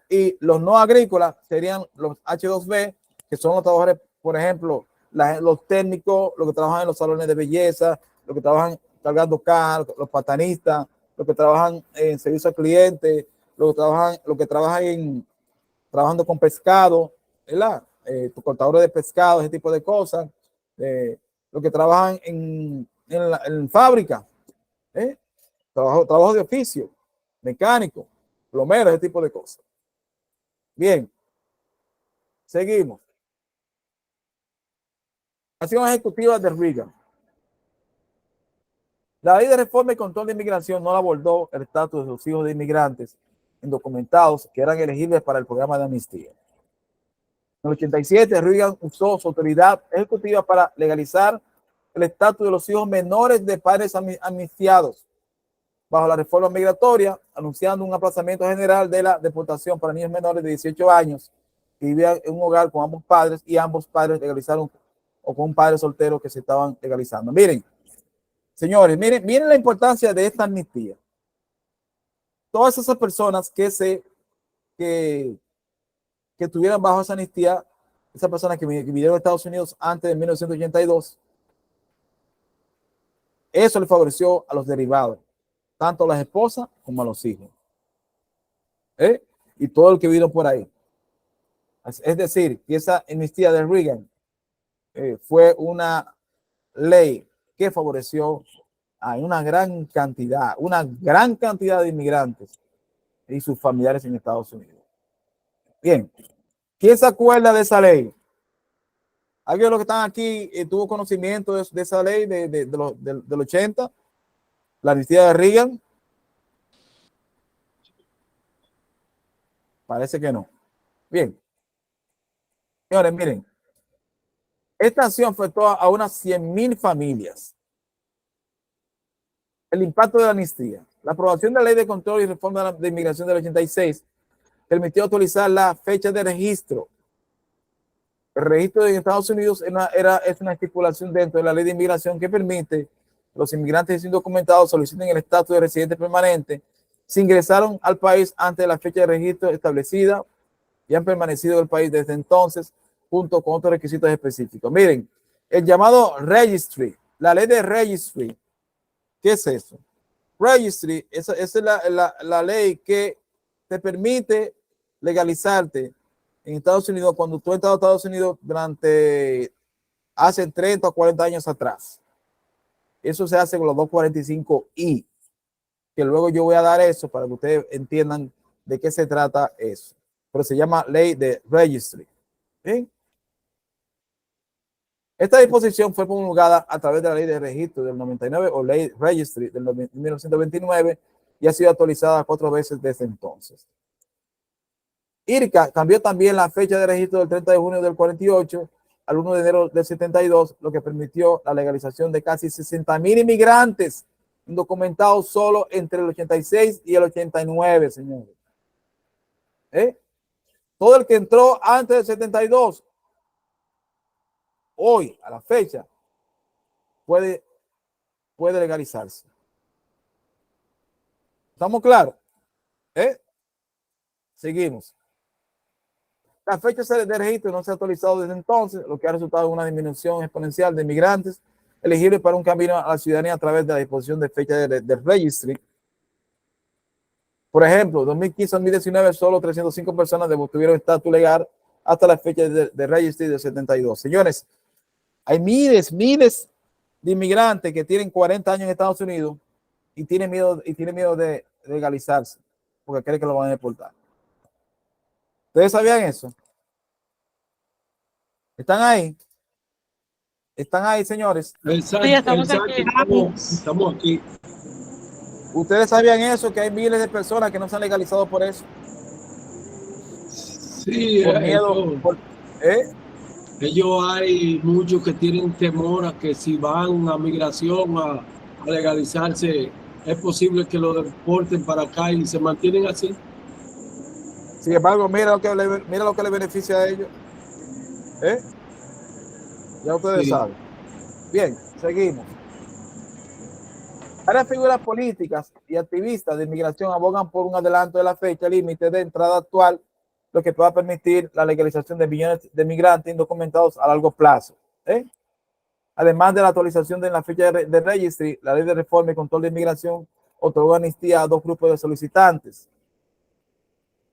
Y los no agrícolas serían los H2B, que son los trabajadores, por ejemplo, los técnicos, los que trabajan en los salones de belleza, los que trabajan cargando cajas, los patanistas, los que trabajan en servicio al cliente, los que trabajan trabajando con pescado, ¿verdad? Cortadores de pescado, ese tipo de cosas. Los que trabajan en fábrica, trabajo de oficio, mecánico. Por lo menos ese tipo de cosas. Bien. Seguimos. Acción ejecutiva de Reagan. La ley de reforma y control de inmigración no abordó el estatus de los hijos de inmigrantes indocumentados que eran elegibles para el programa de amnistía. En el 87, Reagan usó su autoridad ejecutiva para legalizar el estatus de los hijos menores de padres amnistiados bajo la reforma migratoria, anunciando un aplazamiento general de la deportación para niños menores de 18 años que vivían en un hogar con ambos padres y ambos padres legalizaron o con un padre soltero que se estaban legalizando. Miren, señores, miren la importancia de esta amnistía. Todas esas personas que estuvieran bajo esa amnistía, esas personas que vinieron a Estados Unidos antes de 1982, eso le favoreció a los derivados, tanto a las esposas como a los hijos. Y todo el que vino por ahí. Es decir, que esa amnistía de Reagan fue una ley que favoreció a una gran cantidad de inmigrantes y sus familiares en Estados Unidos. Bien, ¿quién se acuerda de esa ley? ¿Alguien de los que están aquí tuvo conocimiento de esa ley del 80? La amnistía de Reagan. Parece que no. Bien. Señores, miren. Esta acción afectó a unas 100,000 familias. El impacto de la amnistía. La aprobación de la Ley de Control y Reforma de Inmigración del 86 permitió actualizar la fecha de registro. El registro de Estados Unidos es una estipulación dentro de la Ley de Inmigración que permite a los inmigrantes indocumentados soliciten el estatus de residente permanente si ingresaron al país antes de la fecha de registro establecida y han permanecido en el país desde entonces, junto con otros requisitos específicos. Miren, el llamado registry, la ley de registry, ¿qué es eso? Registry, esa es la ley que te permite legalizarte en Estados Unidos cuando tú has estado en Estados Unidos durante hace 30 o 40 años atrás. Eso se hace con los 245I, que luego yo voy a dar eso para que ustedes entiendan de qué se trata eso. Pero se llama ley de registry. ¿Bien? Esta disposición fue promulgada a través de la ley de registro del 99 o ley registry del 1929 y ha sido actualizada 4 veces desde entonces. IRCA cambió también la fecha de registro del 30 de junio del 48 al 1 de enero del 72, lo que permitió la legalización de casi 60,000 inmigrantes indocumentados solo entre el 86 y el 89, señores. Todo el que entró antes del 72, hoy, a la fecha, puede legalizarse. ¿Estamos claros? Seguimos. La fecha de registro no se ha actualizado desde entonces, lo que ha resultado en una disminución exponencial de inmigrantes elegibles para un camino a la ciudadanía a través de la disposición de fecha de registry. Por ejemplo, 2015-2019 solo 305 personas tuvieron estatus legal hasta la fecha de registry de 72. Señores, hay miles de inmigrantes que tienen 40 años en Estados Unidos y tienen miedo de legalizarse porque creen que lo van a deportar. ¿Ustedes sabían eso? ¿Están ahí? ¿Están ahí, señores? Exacto, Sí, estamos estamos aquí. ¿Ustedes sabían eso? Que hay miles de personas que no se han legalizado por eso. Sí, Por miedo. Ellos hay muchos que tienen temor a que si van a migración a legalizarse, es posible que lo deporten para acá y se mantienen así. Sin embargo, mira lo que le beneficia a ellos. Ya ustedes saben. Bien, seguimos. Varias figuras políticas y activistas de inmigración abogan por un adelanto de la fecha límite de entrada actual, lo que pueda permitir la legalización de millones de migrantes indocumentados a largo plazo. Además de la actualización de la fecha de registry, la ley de reforma y control de inmigración otorgó amnistía a 2 grupos de solicitantes.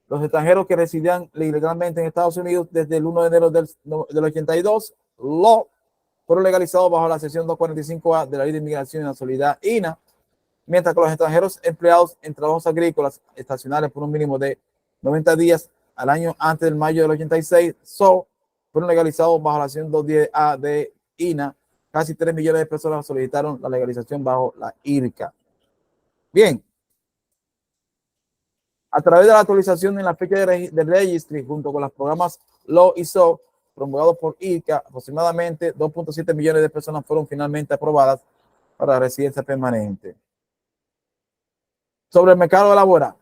Los extranjeros que residían ilegalmente en Estados Unidos desde el 1 de enero del 82 fueron legalizados bajo la sección 245A de la Ley de Inmigración y Nacionalidad INA mientras que los extranjeros empleados en trabajos agrícolas estacionales por un mínimo de 90 días al año antes del mayo del 86 fueron legalizados bajo la 110A de INA. Casi 3 millones de personas solicitaron la legalización bajo la IRCA. Bien. A través de la actualización en la fecha de registry junto con los programas Law y SO promulgados por IRCA, aproximadamente 2.7 millones de personas fueron finalmente aprobadas para residencia permanente. Sobre el mercado laboral.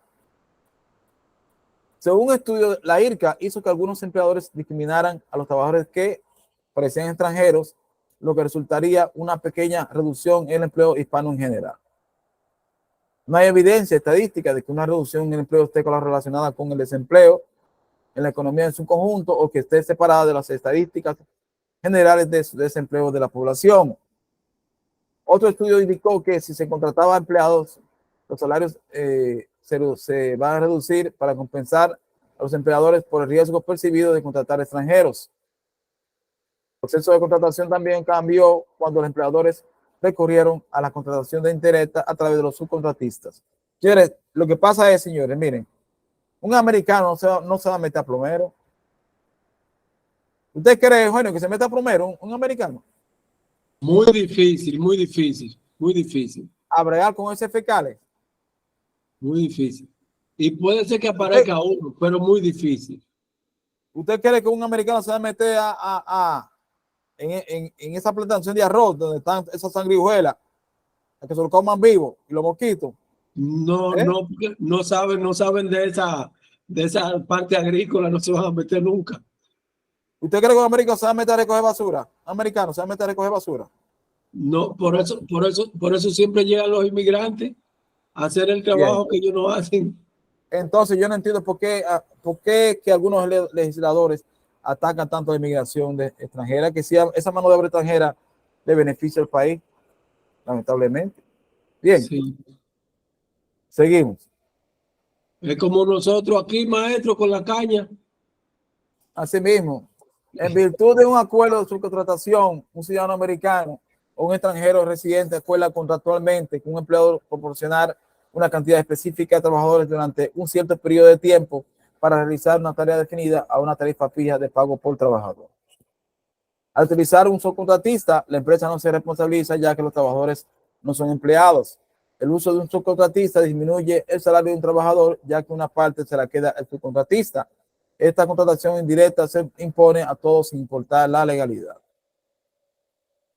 Según un estudio, la IRCA hizo que algunos empleadores discriminaran a los trabajadores que parecían extranjeros, lo que resultaría una pequeña reducción en el empleo hispano en general. No hay evidencia estadística de que una reducción en el empleo esté relacionada con el desempleo en la economía en su conjunto o que esté separada de las estadísticas generales de desempleo de la población. Otro estudio indicó que si se contrataba a empleados, los salarios se van a reducir para compensar a los empleadores por el riesgo percibido de contratar extranjeros. El proceso de contratación también cambió cuando los empleadores recurrieron a la contratación de indirecta a través de los subcontratistas. Señores, lo que pasa es, señores, miren, un americano no se va a meter a plomero. ¿Usted cree, bueno, que se meta a plomero un americano? Muy difícil, muy difícil, muy difícil. A bregar con ese fecales. Muy difícil. Y puede ser que aparezca uno, pero muy difícil. ¿Usted cree que un americano se va a meter en esa plantación de arroz donde están esas sanguijuelas, a que se lo coman vivo y los mosquitos? No, no saben de esa parte agrícola, no se van a meter nunca. ¿Usted cree que un americano se va a meter a recoger basura? ¿Un americano se va a meter a recoger basura? No, por eso siempre llegan los inmigrantes a hacer el trabajo que ellos no hacen. Entonces yo no entiendo por qué que algunos legisladores atacan tanto la inmigración extranjera, que si esa mano de obra extranjera le beneficia al país, lamentablemente. Bien, Sí. Seguimos. Es como nosotros aquí, maestro, con la caña. Asimismo, en virtud de un acuerdo de subcontratación, un ciudadano americano o un extranjero residente acuerda contractualmente con un empleador proporcionar una cantidad específica de trabajadores durante un cierto periodo de tiempo para realizar una tarea definida a una tarifa fija de pago por trabajador. Al utilizar un subcontratista, la empresa no se responsabiliza ya que los trabajadores no son empleados. El uso de un subcontratista disminuye el salario de un trabajador ya que una parte se la queda el subcontratista. Esta contratación indirecta se impone a todos sin importar la legalidad.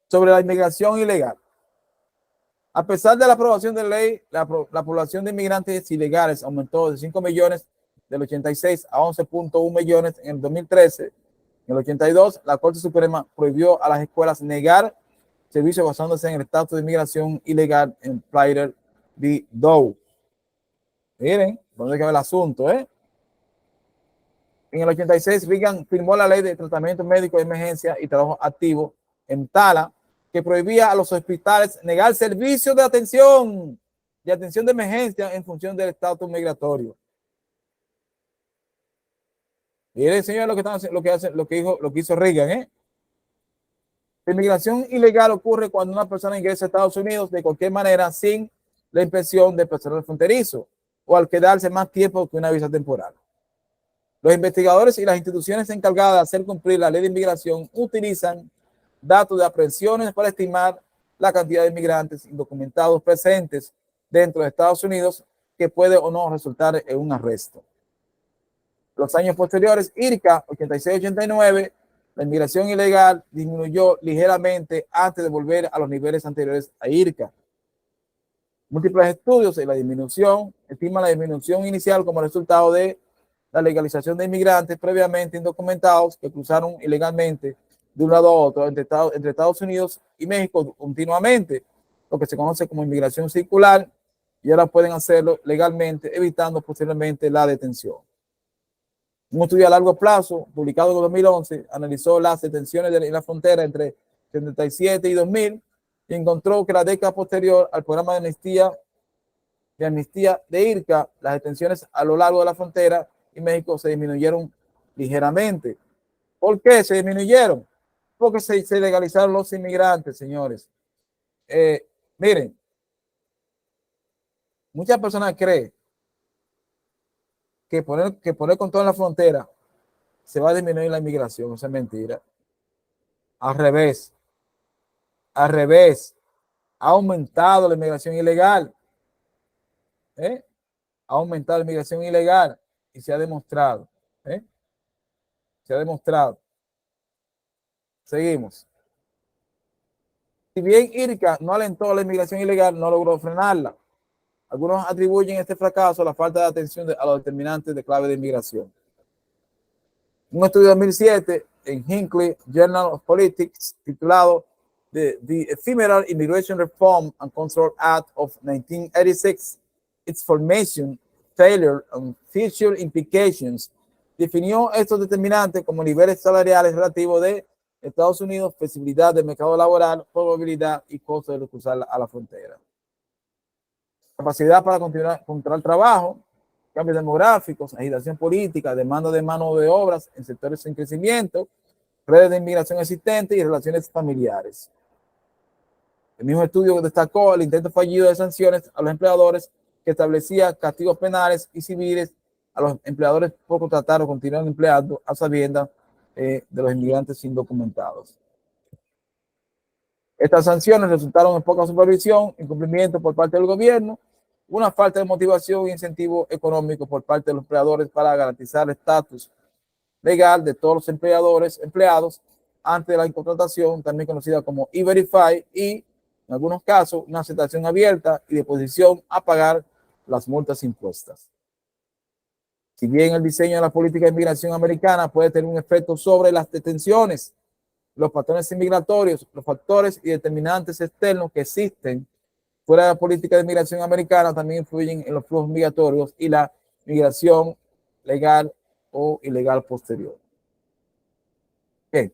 Sobre la inmigración ilegal. A pesar de la aprobación de ley, la población de inmigrantes ilegales aumentó de 5 millones del 86 a 11.1 millones en el 2013. En el 82, la Corte Suprema prohibió a las escuelas negar servicios basándose en el estatus de inmigración ilegal en Plater v. Doe. Miren, dónde queda el asunto, ¿eh? En el 86, Reagan firmó la ley de tratamiento médico de emergencia y trabajo activo en Tala, que prohibía a los hospitales negar servicios de atención de emergencia en función del estatus migratorio. Miren, señor, lo que hizo Reagan, ¿eh? La inmigración ilegal ocurre cuando una persona ingresa a Estados Unidos de cualquier manera sin la inspección del personal fronterizo o al quedarse más tiempo que una visa temporal. Los investigadores y las instituciones encargadas de hacer cumplir la ley de inmigración utilizan datos de aprehensiones para estimar la cantidad de inmigrantes indocumentados presentes dentro de Estados Unidos que puede o no resultar en un arresto. Los años posteriores, IRCA 86-89, la inmigración ilegal disminuyó ligeramente antes de volver a los niveles anteriores a IRCA. Múltiples estudios de la disminución estiman la disminución inicial como resultado de la legalización de inmigrantes previamente indocumentados que cruzaron ilegalmente de un lado a otro entre Estados Unidos y México continuamente, lo que se conoce como inmigración circular, y ahora pueden hacerlo legalmente, evitando posiblemente la detención. Un estudio a largo plazo, publicado en 2011, analizó las detenciones en la frontera entre 77 y 2000 y encontró que la década posterior al programa de amnistía de IRCA, las detenciones a lo largo de la frontera y México se disminuyeron ligeramente. ¿Por qué se disminuyeron? Porque se legalizaron los inmigrantes, señores. Miren, Muchas personas creen que poner control en la frontera se va a disminuir la inmigración. Eso es mentira. Al revés. Al revés. Ha aumentado la inmigración ilegal. Ha aumentado la inmigración ilegal y se ha demostrado. Se ha demostrado. Seguimos. Si bien IRCA no alentó la inmigración ilegal, no logró frenarla. Algunos atribuyen este fracaso a la falta de atención a los determinantes de clave de inmigración. Un estudio de 2007 en Hinckley Journal of Politics titulado The Ephemeral Immigration Reform and Control Act of 1986, Its Formation, Failure and Future Implications, definió estos determinantes como niveles salariales relativos de Estados Unidos, flexibilidad del mercado laboral, probabilidad y costo de cruzar a la frontera. Capacidad para encontrar trabajo, cambios demográficos, agitación política, demanda de mano de obras en sectores en crecimiento, redes de inmigración existentes y relaciones familiares. El mismo estudio destacó el intento fallido de sanciones a los empleadores que establecía castigos penales y civiles a los empleadores por contratar o continuar empleando a sabiendas de los inmigrantes indocumentados. Estas sanciones resultaron en poca supervisión, incumplimiento por parte del gobierno, una falta de motivación e incentivo económico por parte de los empleadores para garantizar el estatus legal de todos los empleados antes de la contratación, también conocida como E-Verify, y en algunos casos una aceptación abierta y disposición a pagar las multas impuestas. Si bien el diseño de la política de inmigración americana puede tener un efecto sobre las detenciones, los patrones inmigratorios, los factores y determinantes externos que existen fuera de la política de inmigración americana también influyen en los flujos migratorios y la migración legal o ilegal posterior. Okay.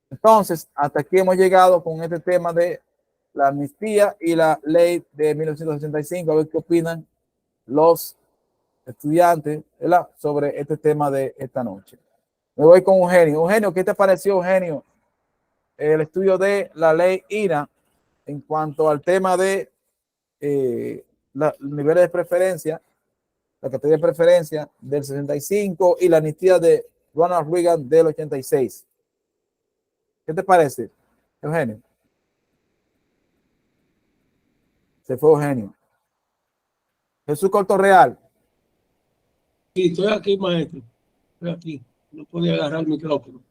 Entonces, hasta aquí hemos llegado con este tema de la amnistía y la ley de 1965. A ver qué opinan los estudiantes, ¿verdad?, sobre este tema de esta noche. Me voy con Eugenio. Eugenio, ¿qué te pareció, Eugenio, el estudio de la ley INA en cuanto al tema de los niveles de preferencia, la categoría de preferencia del 65 y la amnistía de Ronald Reagan del 86? ¿Qué te parece, Eugenio? Se fue Eugenio. Jesús Cortorreal. Sí, estoy aquí, maestro. Estoy aquí. No podía agarrar el micrófono.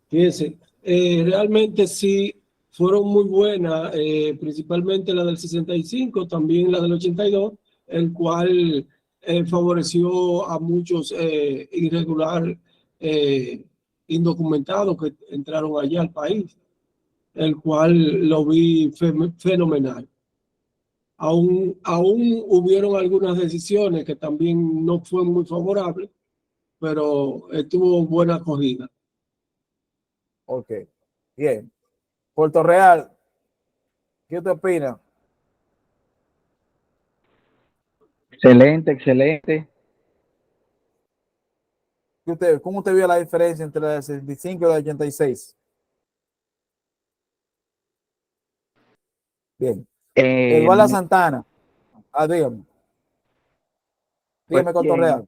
Fíjense, realmente sí fueron muy buenas, principalmente la del 65, también la del 82, el cual favoreció a muchos irregulares indocumentados que entraron allá al país, el cual lo vi fenomenal. Aún hubieron algunas decisiones que también no fueron muy favorables, pero tuvo buena acogida. Ok, bien. Puerto Real, ¿qué te opinas? Excelente, excelente. ¿Cómo te vio la diferencia entre la 65 y la 86? Bien. Eduardo Santana. Dígame. Dígame, Puerto Real.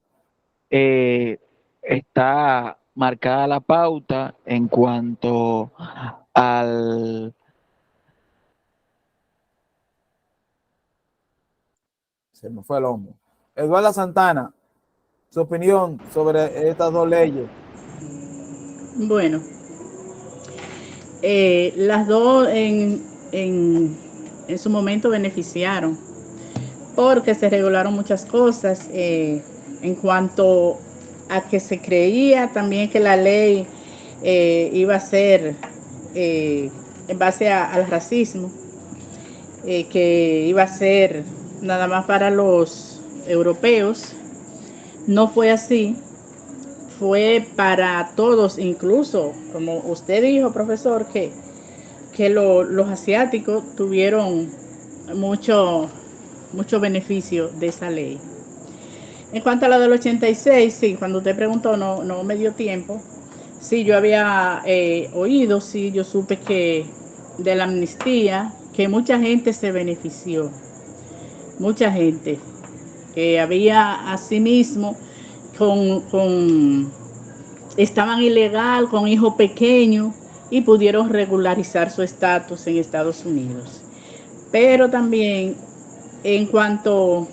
Está marcada la pauta en cuanto al... Se me fue el hombre. Eduardo Santana, su opinión sobre estas dos leyes. Bueno, las dos en su momento beneficiaron porque se regularon muchas cosas en cuanto a que se creía también que la ley iba a ser en base al racismo, que iba a ser nada más para los europeos. No fue así, fue para todos, incluso como usted dijo, profesor, que los asiáticos tuvieron mucho beneficio de esa ley. En cuanto a la del 86, sí, cuando usted preguntó no me dio tiempo. Sí, yo había oído, sí, yo supe que de la amnistía, que mucha gente se benefició. mucha gente, que había asimismo estaban ilegal con hijos pequeños y pudieron regularizar su estatus en Estados Unidos. Pero también en cuanto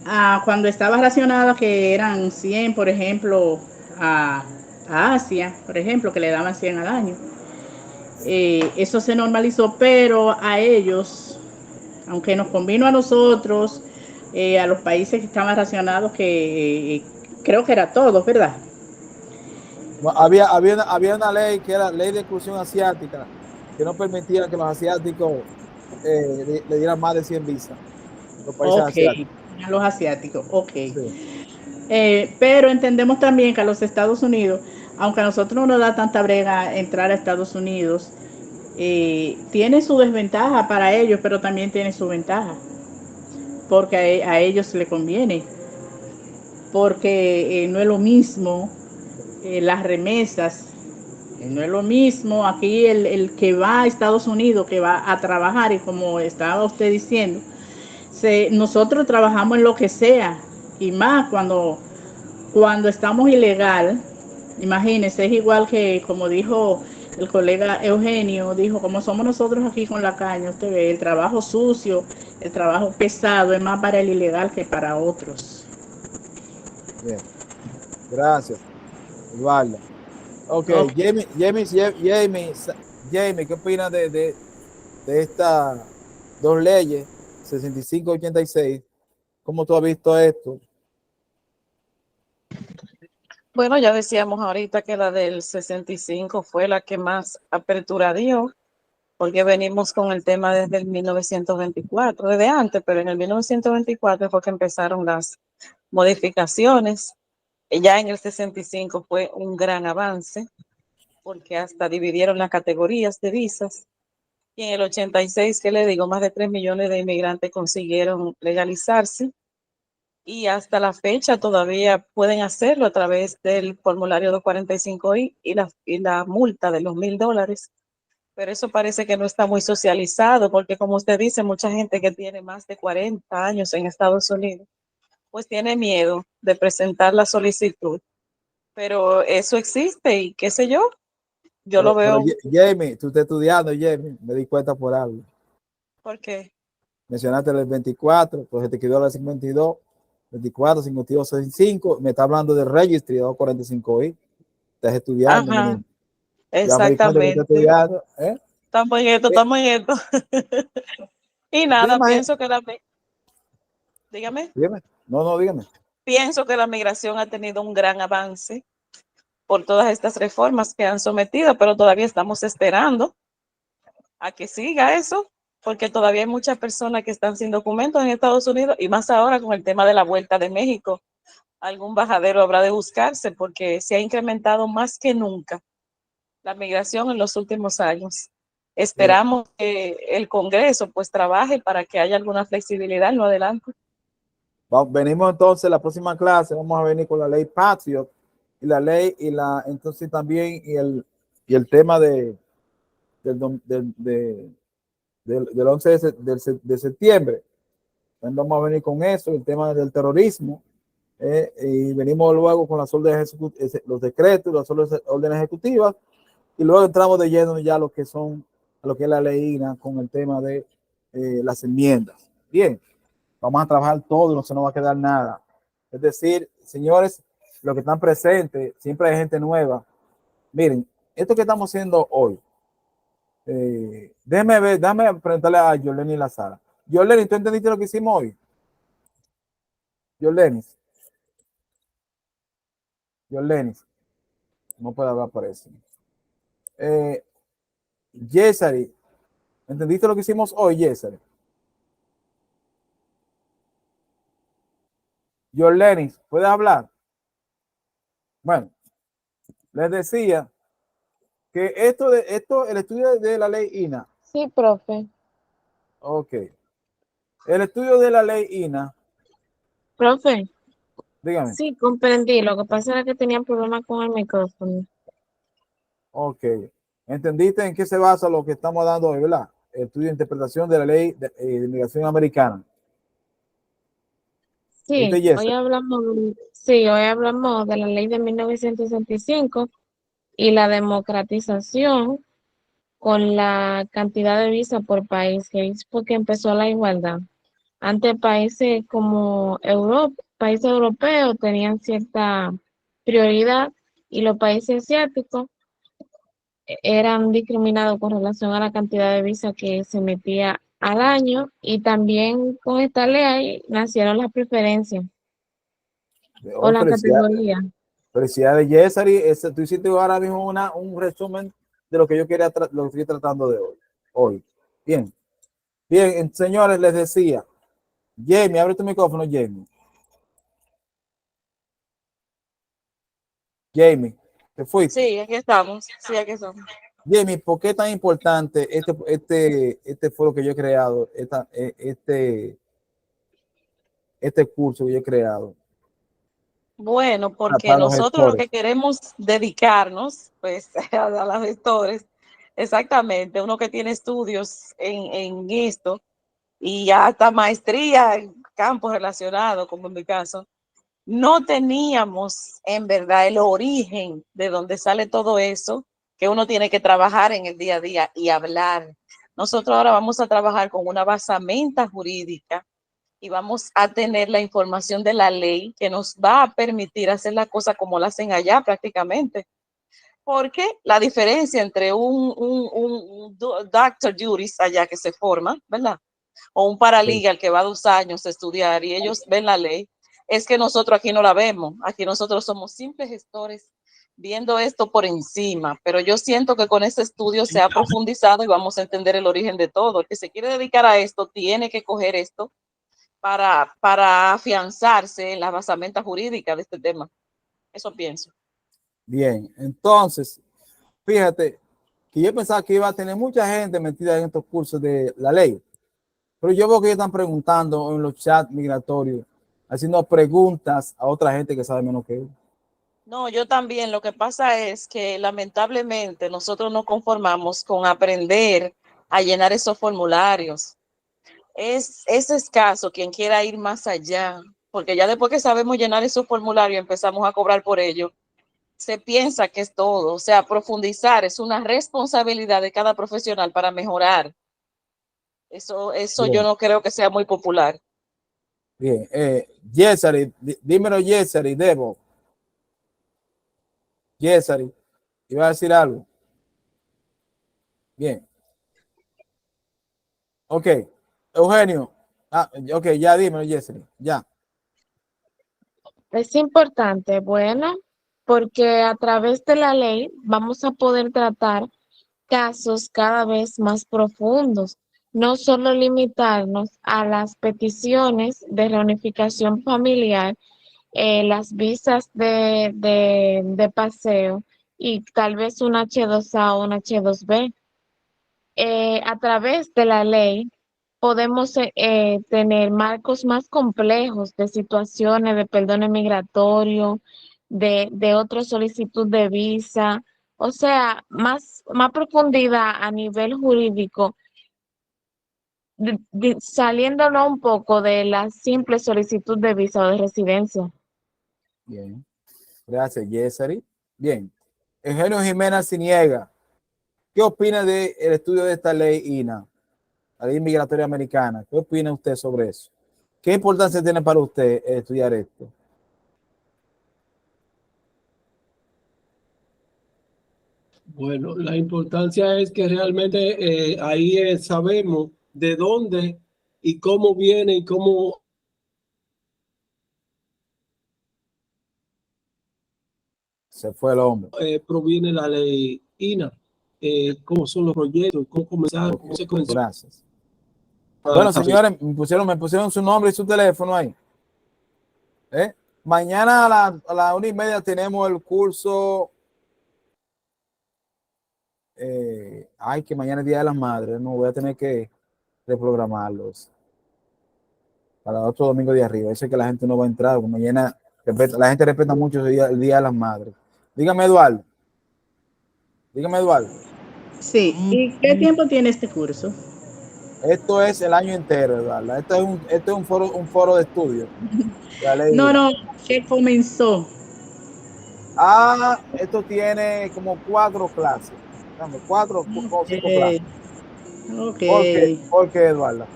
a cuando estaba racionada, que eran 100, por ejemplo, a Asia, por ejemplo, que le daban 100 al año. Eso se normalizó, pero a ellos, aunque nos convino a nosotros, a los países que estaban racionados, que creo que era todos, ¿verdad? Había una ley que era ley de exclusión asiática, que no permitía que los asiáticos le dieran más de 100 visas. Los países asiáticos. A los asiáticos, ok. Sí. Pero entendemos también que a los Estados Unidos, aunque a nosotros no nos da tanta brega entrar a Estados Unidos, tiene su desventaja para ellos, pero también tiene su ventaja, porque a ellos le conviene, porque no es lo mismo las remesas, no es lo mismo aquí el que va a Estados Unidos, que va a trabajar, y como estaba usted diciendo, nosotros trabajamos en lo que sea, y más cuando estamos ilegal. Imagínense, es igual que como dijo el colega Eugenio, dijo, como somos nosotros aquí con la caña, usted ve, el trabajo sucio, el trabajo pesado es más para el ilegal que para otros. Bien, gracias, Eduardo. Ok, Jamie, ¿qué opinas de estas dos leyes, 65 y 86? ¿Cómo tú has visto esto? Bueno, ya decíamos ahorita que la del 65 fue la que más apertura dio, porque venimos con el tema desde el 1924, desde antes, pero en el 1924 fue que empezaron las modificaciones. Y ya en el 65 fue un gran avance, porque hasta dividieron las categorías de visas. Y en el 86, ¿qué le digo? Más de 3 millones de inmigrantes consiguieron legalizarse. Y hasta la fecha todavía pueden hacerlo a través del formulario 245I y la multa de los $1,000. Pero eso parece que no está muy socializado, porque como usted dice, mucha gente que tiene más de 40 años en Estados Unidos, pues tiene miedo de presentar la solicitud. Pero eso existe y qué sé yo lo Pero veo. Jamie, tú estás estudiando, Jamie, me di cuenta por algo. ¿Por qué? Mencionaste el 24, pues te quedó el 52, 24, 52, 65. Me está hablando del registry 245i. Estás estudiando, mi Ajá, niño. Ya me di cuenta que estás exactamente. estudiando. ¿Eh? Estamos en esto, ¿Eh? estamos en esto. Y ¿Tú nada, imaginas? dígame, Dígame. No, dígame. pienso que la migración ha tenido un gran avance por todas estas reformas que han sometido, pero todavía estamos esperando a que siga eso, porque todavía hay muchas personas que están sin documentos en Estados Unidos y más ahora con el tema de la vuelta de México. Algún bajadero habrá de buscarse porque se ha incrementado más que nunca la migración en los últimos años. Pero Esperamos que el Congreso pues trabaje para que haya alguna flexibilidad en lo adelante. venimos entonces la próxima clase, vamos a venir con la ley Patriot y la ley entonces también y el tema del 11 de septiembre. Entonces vamos a venir con eso, el tema del terrorismo, y venimos luego con las órdenes, los decretos, las órdenes ejecutivas, y luego entramos de lleno ya a lo que es la ley INA con el tema de las enmiendas. Bien, vamos a trabajar todo, no se nos va a quedar nada. Es decir, señores, los que están presentes, siempre hay gente nueva. Miren, esto que estamos haciendo hoy, déjame preguntarle a Yoleni Lazara. Yoleni, ¿tú entendiste lo que hicimos hoy? Yoleni, no puede hablar por eso. Yesari, ¿entendiste lo que hicimos hoy, Yesari? Yoleni, ¿puedes hablar? Bueno, les decía que el estudio de la ley INA. Sí, profe. Ok. El estudio de la ley INA, Profe, dígame. sí, comprendí. Lo que pasa era que tenía problemas con el micrófono. Ok. ¿Entendiste en qué se basa lo que estamos dando hoy, verdad? El estudio de interpretación de la ley de inmigración americana. Sí, ¿Viste, Jessica? hoy hablamos de la ley de 1965 y la democratización con la cantidad de visas por país, que es porque empezó la igualdad. Antes países como Europa, países europeos tenían cierta prioridad y los países asiáticos eran discriminados con relación a la cantidad de visas que se emitía al año, y también con esta ley nacieron las preferencias o Oh, la categoría. felicidades, Yesari. Tú hiciste ahora mismo un resumen de lo que yo quería, lo que estoy tratando de hoy. Bien, bien, señores, les decía, Jamie, abre tu micrófono, Jamie. Jamie, ¿te fuiste? Sí, aquí estamos. Sí, aquí estamos. Jamie, ¿por qué es tan importante este fue lo que yo he creado, este curso que yo he creado Bueno, porque para los nosotros lo gestores? que queremos dedicarnos, pues, a los gestores, exactamente, uno que tiene estudios en esto y hasta maestría en campos relacionados, como en mi caso, no teníamos en verdad el origen de donde sale todo eso, que uno tiene que trabajar en el día a día y hablar. Nosotros ahora vamos a trabajar con una basamenta jurídica y vamos a tener la información de la ley que nos va a permitir hacer la cosa como la hacen allá prácticamente. Porque la diferencia entre un doctor juris allá que se forma, ¿verdad? O un paralegal que va 2 años a estudiar y ellos ven la ley, es que nosotros aquí no la vemos. Aquí nosotros somos simples gestores viendo esto por encima, pero yo siento que con este estudio se ha profundizado y vamos a entender el origen de todo. El que se quiere dedicar a esto tiene que coger esto para afianzarse en la basamenta jurídica de este tema. Eso pienso. Bien, entonces, fíjate que yo pensaba que iba a tener mucha gente metida en estos cursos de la ley, pero yo veo que ellos están preguntando en los chats migratorios, haciendo preguntas a otra gente que sabe menos que ellos. No, yo también. Lo que pasa es que lamentablemente nosotros nos conformamos con aprender a llenar esos formularios. Es escaso quien quiera ir más allá, porque ya después que sabemos llenar esos formularios empezamos a cobrar por ello. Se piensa que es todo, o sea, profundizar es una responsabilidad de cada profesional para mejorar. Eso yo Bien, no creo que sea muy popular. bien. Yesari, dímelo, Yesari, Debo. Yesari, iba a decir algo. Bien. Ok. Eugenio. Ok, ya dímelo, Yesari. Ya. Es importante, bueno, porque a través de la ley vamos a poder tratar casos cada vez más profundos, no solo limitarnos a las peticiones de reunificación familiar, las visas de paseo y tal vez un H2A o un H2B. A través de la ley podemos tener marcos más complejos de situaciones de perdón migratorio, de otra solicitud de visa, o sea, más profundidad a nivel jurídico, saliéndonos un poco de la simple solicitud de visa o de residencia. Bien. Gracias, Yesari. Bien. Eugenio Jiménez Siniega. ¿Qué opina del estudio de esta ley INA, la ley migratoria americana? ¿Qué opina usted sobre eso? ¿Qué importancia tiene para usted estudiar esto? Bueno, la importancia es que realmente ahí sabemos de dónde y cómo viene y cómo Se fue el hombre. proviene la ley INA, cómo son los proyectos, cómo comenzaron, cómo se comenzó. Gracias. Bueno, señores, me pusieron su nombre y su teléfono ahí. Mañana a la 1:30 tenemos el curso. Que mañana es Día de las Madres. No voy a tener que reprogramarlos para otro domingo de arriba. Eso es que la gente no va a entrar. Mañana la gente respeta mucho el día de las Madres. Dígame, Eduardo. Dígame, Eduardo. Sí, ¿y qué tiempo tiene este curso? Esto es el año entero, Eduardo. Esto es un foro de estudio. La ley No, IRA. no, que comenzó. Esto tiene como 4 clases. Dame, 4 o 5 clases. Ok. ¿Por qué, Eduardo?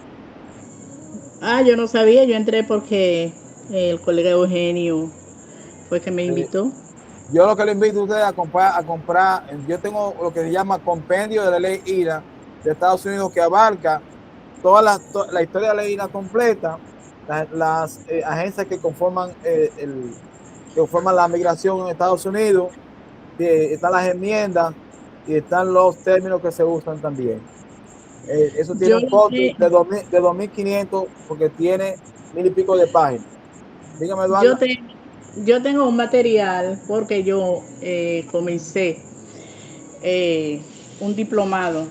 Yo no sabía, yo entré porque el colega Eugenio fue que me invitó. Yo lo que le invito a ustedes a comprar, yo tengo lo que se llama Compendio de la Ley IRA de Estados Unidos, que abarca toda la historia de la ley IRA completa, las agencias que conforman la migración en Estados Unidos, están las enmiendas y están los términos que se usan también. Eso tiene Yo, un costo de 2.500 porque tiene 1,000 y pico de páginas. Dígame, Eduardo. yo tengo un material porque yo comencé un diplomado,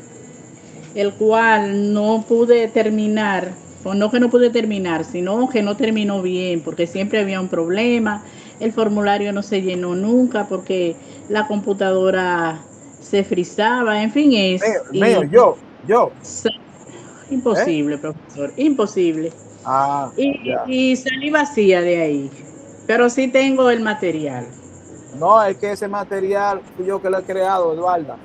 el cual no pude terminar, o no que no pude terminar, sino que no terminó bien, porque siempre había un problema, el formulario no se llenó nunca porque la computadora se frizaba, en fin, Yo. imposible, profesor, imposible. Ya. Y salí vacía de ahí, pero sí tengo el material. No, es que ese material fui yo que lo he creado, Eduardo.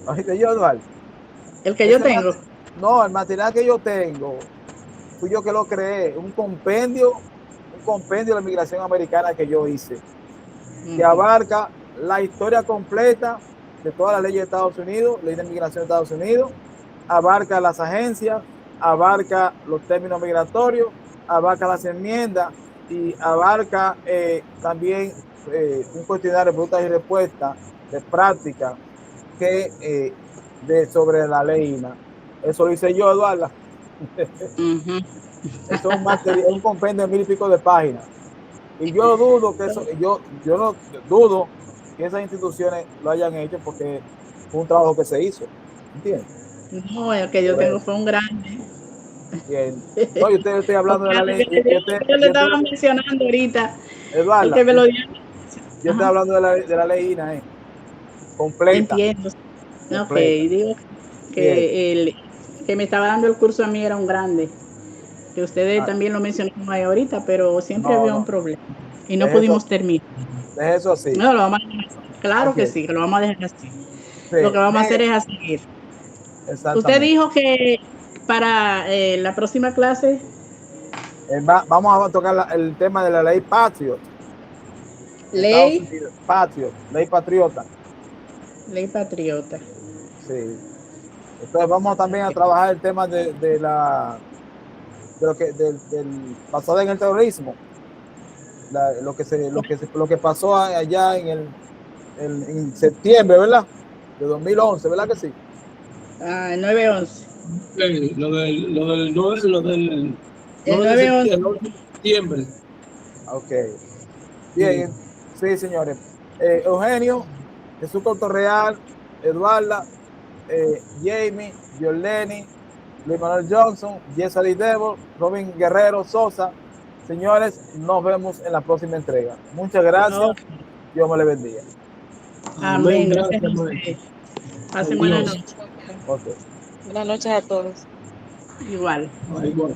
¿Oíste yo, Eduardo? El que yo tengo. No, el material que yo tengo fui yo que lo creé, un compendio de la migración americana que yo hice, que abarca la historia completa de todas las leyes de Estados Unidos, ley de migración de Estados Unidos, abarca las agencias, abarca los términos migratorios, abarca las enmiendas y abarca también un cuestionario de preguntas y respuestas de práctica que sobre la ley INA. Eso lo hice yo, Eduardo. Es un material, un compendio de 1,000 y pico de páginas. Y yo dudo que eso, yo no dudo que esas instituciones lo hayan hecho porque fue un trabajo que se hizo. ¿Entiendes? No, el que yo tengo fue un grande. Bien. No, yo estoy hablando de la ley. Yo le estaba mencionando ahorita. Eduardo, El que me lo dio. yo estoy hablando de la ley INA, completa. Entiendo. Completa. Ok, digo que el que me estaba dando el curso a mí era un grande. Que ustedes también lo mencionaron ahí ahorita, pero siempre había un problema. Y no pudimos terminar. Deje eso así. No, lo vamos a dejar así. Claro que sí, que lo vamos a dejar así. Lo que vamos a hacer es a seguir. Usted dijo que para la próxima clase vamos a tocar el tema de la ley Patriot. Ley Patriot, ley patriota. Ley patriota. Sí. Entonces vamos también a trabajar el tema de lo que del basado en el terrorismo. Lo que pasó allá en septiembre, ¿verdad? De 2011, ¿verdad que sí? El 9/11. Lo del 9 El de septiembre. Ok. Bien, sí, señores. Eugenio, Jesús Cotorreal, Eduarda, Jamie, Yoleni, Luis Manuel Johnson, Jessa Lee Devil, Robin Guerrero Sosa. Señores, nos vemos en la próxima entrega. Muchas gracias. Dios me le bendiga. Amén. Gracias a usted. Pasen buenas noches. Okay. Buenas noches a todos. Igual. Igual.